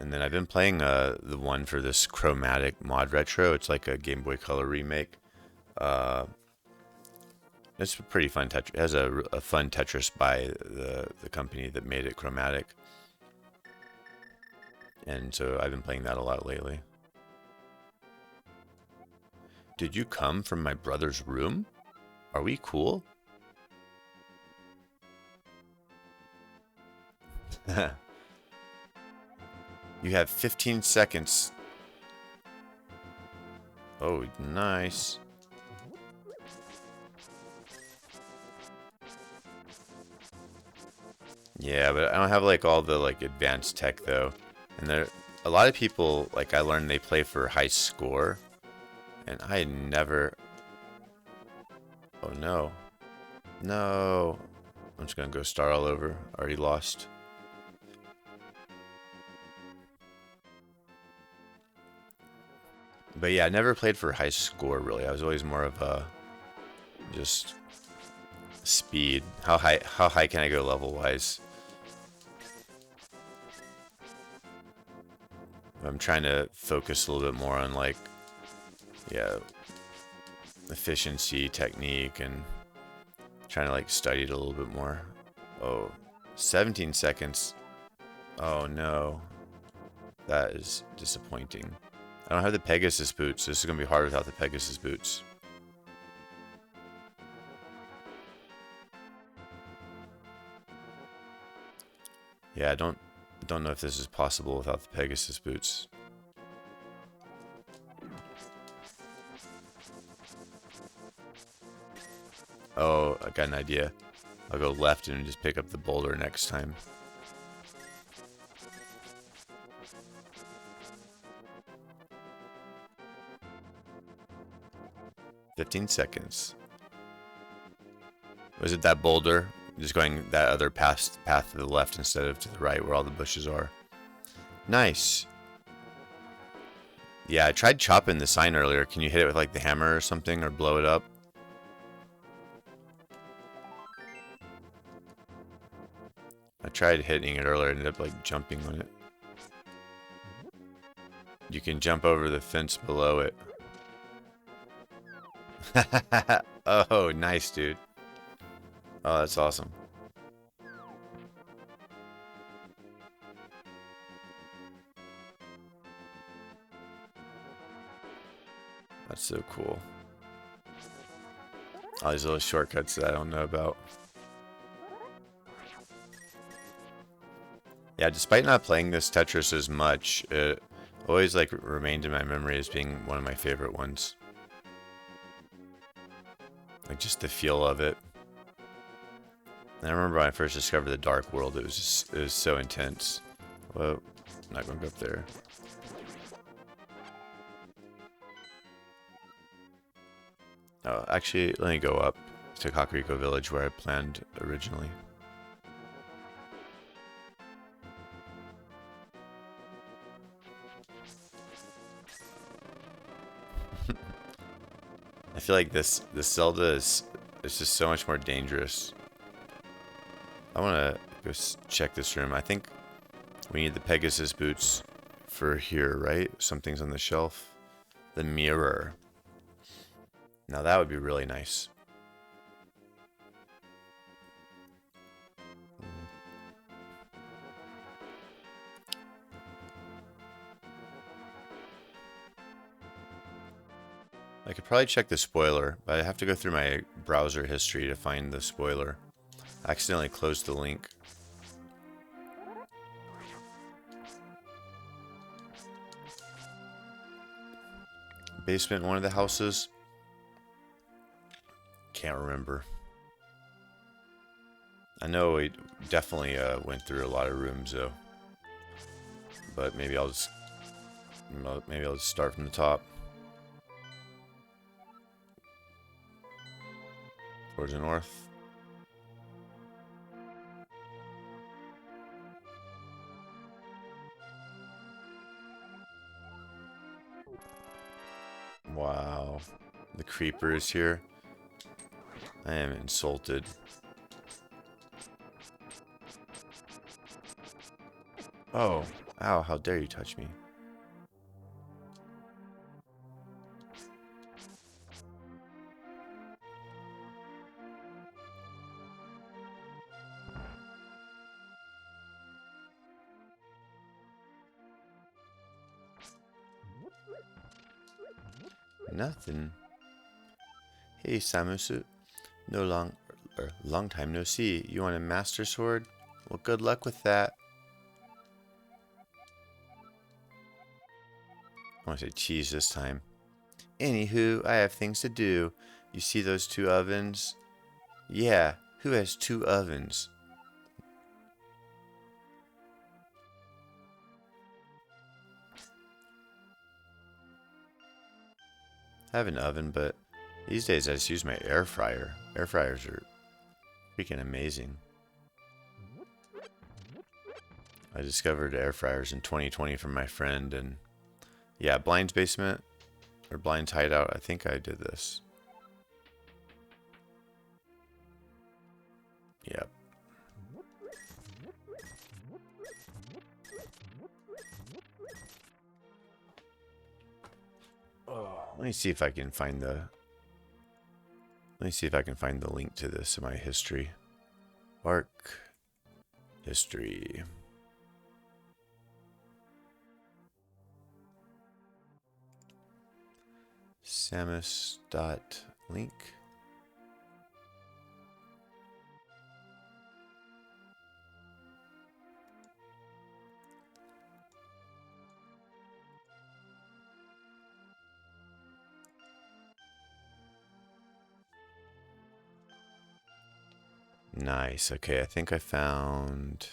And then I've been playing the one for this Chromatic Mod Retro. It's like a Game Boy Color remake. It's a pretty fun Tetris. It has a fun Tetris by the company that made it, Chromatic. And so I've been playing that a lot lately. Did you come from my brother's room? Are we cool? You have 15 seconds. Oh, nice. Yeah, but I don't have like all the like advanced tech though. And there a lot of people, like I learned, they play for high score. And I never. Oh no. No. I'm just gonna go start all over. Already lost. But yeah, I never played for high score really. I was always more of a just speed. How high can I go level wise? I'm trying to focus a little bit more on like, yeah, efficiency, technique, and trying to like study it a little bit more. Oh, 17 seconds. Oh no. That is disappointing. I don't have the Pegasus boots. This is going to be hard without the Pegasus boots. Yeah, I don't know if this is possible without the Pegasus boots. Oh, I got an idea. I'll go left and just pick up the boulder next time. "15 seconds. Was it that boulder? Just going that other path to the left instead of to the right where all the bushes are. Nice. Yeah, I tried chopping the sign earlier. Can you hit it with like the hammer or something or blow it up? I tried hitting it earlier and ended up like jumping on it. You can jump over the fence below it. Oh, nice, dude. Oh, that's awesome. That's so cool. All these little shortcuts that I don't know about. Yeah, despite not playing this Tetris as much, it always like remained in my memory as being one of my favorite ones. Like just the feel of it. And I remember when I first discovered the Dark World, it was so intense. Whoa, I'm not gonna go up there. Oh, actually, let me go up to Kakariko Village where I planned originally. I feel like this Zelda is just so much more dangerous. I want to go check this room. I think we need the Pegasus boots for here, right? Something's on the shelf. The mirror. Now that would be really nice. I could probably check the spoiler, but I have to go through my browser history to find the spoiler. I accidentally closed the link. Basement in one of the houses? Can't remember. I know we definitely went through a lot of rooms though. But maybe I'll just start from the top. Towards the north. Wow. The creeper is here. I am insulted. Oh. Ow, how dare you touch me. Nothing. Hey, Samusu. Long time no see. You want a master sword? Well, good luck with that. I want to say cheese this time. Anywho, I have things to do. You see those two ovens? Yeah, who has two ovens? I have an oven, but these days I just use my air fryer. Air fryers are freaking amazing. I discovered air fryers in 2020 from my friend, and yeah, Blind's basement or Blind's hideout. I think I did this. Yep. Let me see if I can find the. Let me see if I can find the link to this in my history. Arc history. Samus.link. Nice. Okay, I think I found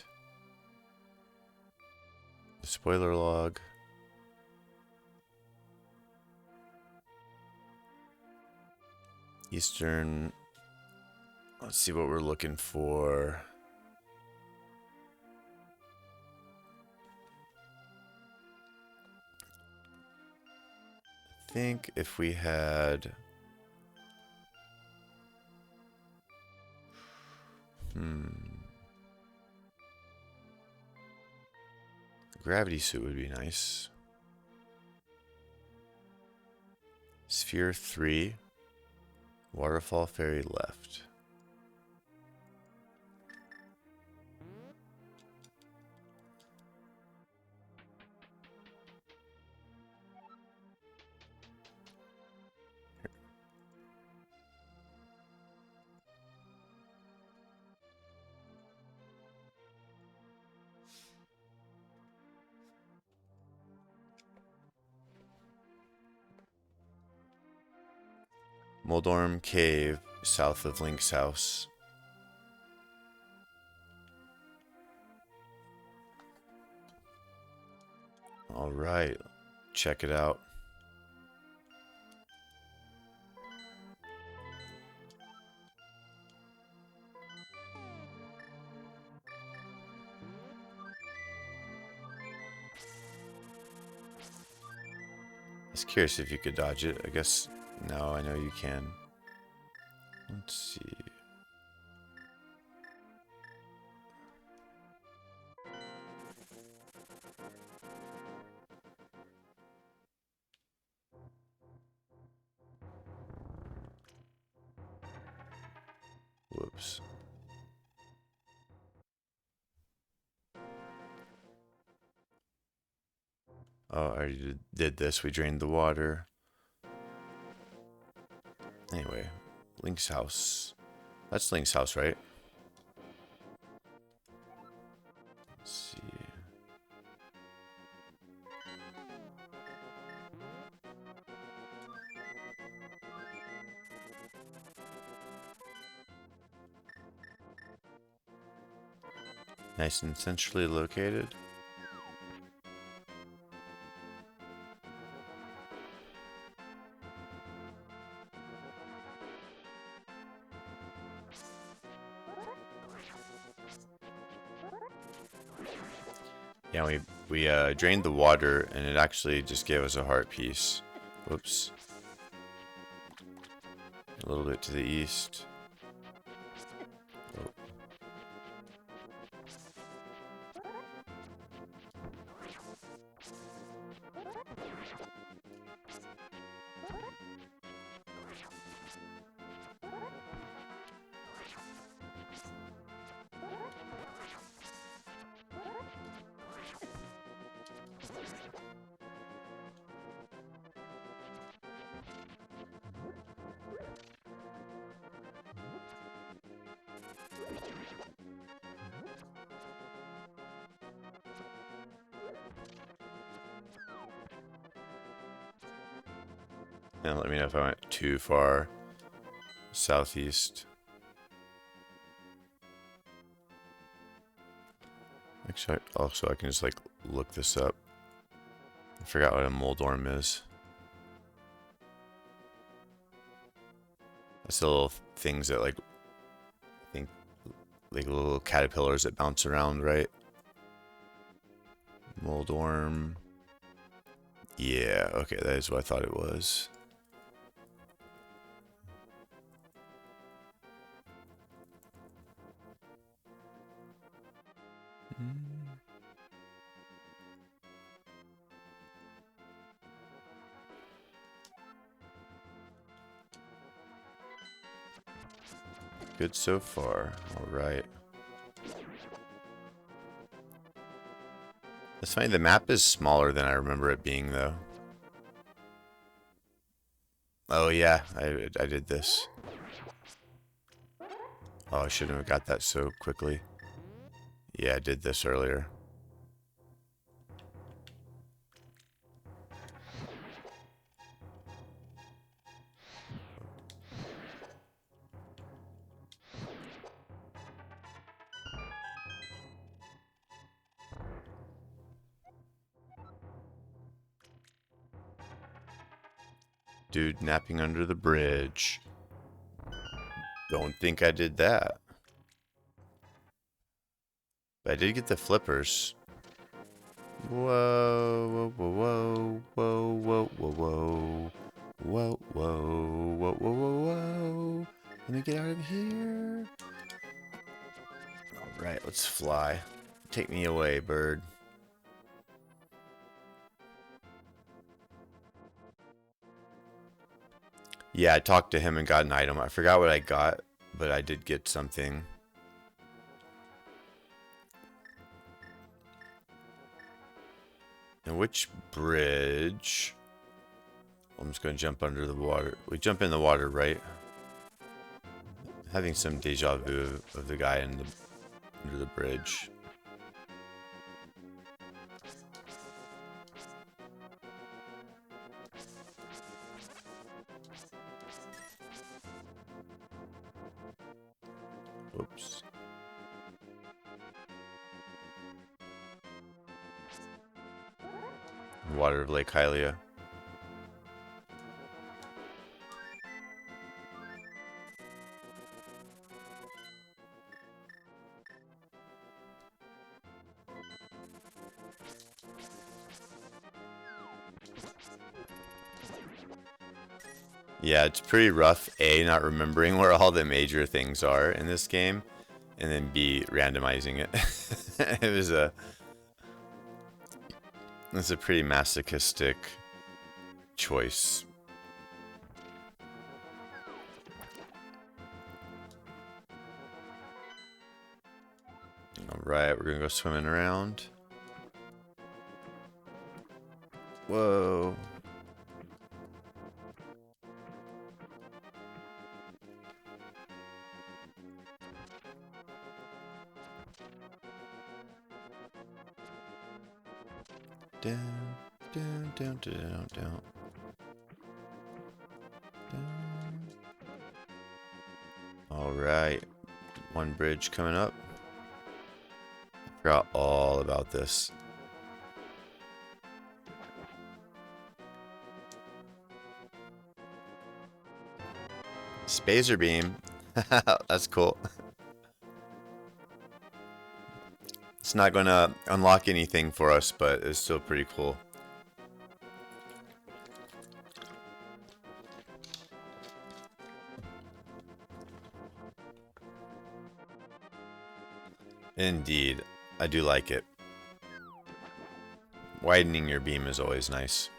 the spoiler log. Eastern. Let's see what we're looking for. I think if we had. Gravity suit would be nice. Sphere 3. Waterfall Fairy left. Moldorm Cave, south of Link's house. Alright, check it out. I was curious if you could dodge it. I guess now I know you can. Let's see. Whoops. Oh, I already did this. We drained the water. Anyway, Link's house. That's Link's house, right? Let's see. Nice and centrally located. Yeah, we drained the water, and it actually just gave us a heart piece. Whoops. A little bit to the east. Oh. And let me know if I went too far southeast. Actually, also I can just like look this up. I forgot what a moldorm is. That's the little things that like, I think, like little caterpillars that bounce around, right? Moldorm. Yeah, okay, that is what I thought it was. Good so far. Alright. It's funny, the map is smaller than I remember it being, though. Oh, yeah, I did this. Oh, I shouldn't have got that so quickly. Yeah, I did this earlier. Dude napping under the bridge. Don't think I did that. But I did get the flippers. Whoa, whoa, whoa, whoa, whoa, whoa, whoa. Whoa, whoa, whoa, whoa, whoa, whoa. Let me get out of here. Alright, let's fly. Take me away, bird. Yeah, I talked to him and got an item. I forgot what I got, but I did get something. And which bridge? I'm just going to jump under the water. We jump in the water, right? Having some deja vu of the guy under the bridge. Whoops. Water of Lake Hylia. Yeah, it's pretty rough, A, not remembering where all the major things are in this game, and then B, randomizing it. It's a pretty masochistic choice. Alright, we're gonna go swimming around. Whoa. Down, down, down, down, down. All right, one bridge coming up. I forgot all about this. Spacer beam. That's cool. It's not going to unlock anything for us, but it's still pretty cool. Indeed, I do like it. Widening your beam is always nice.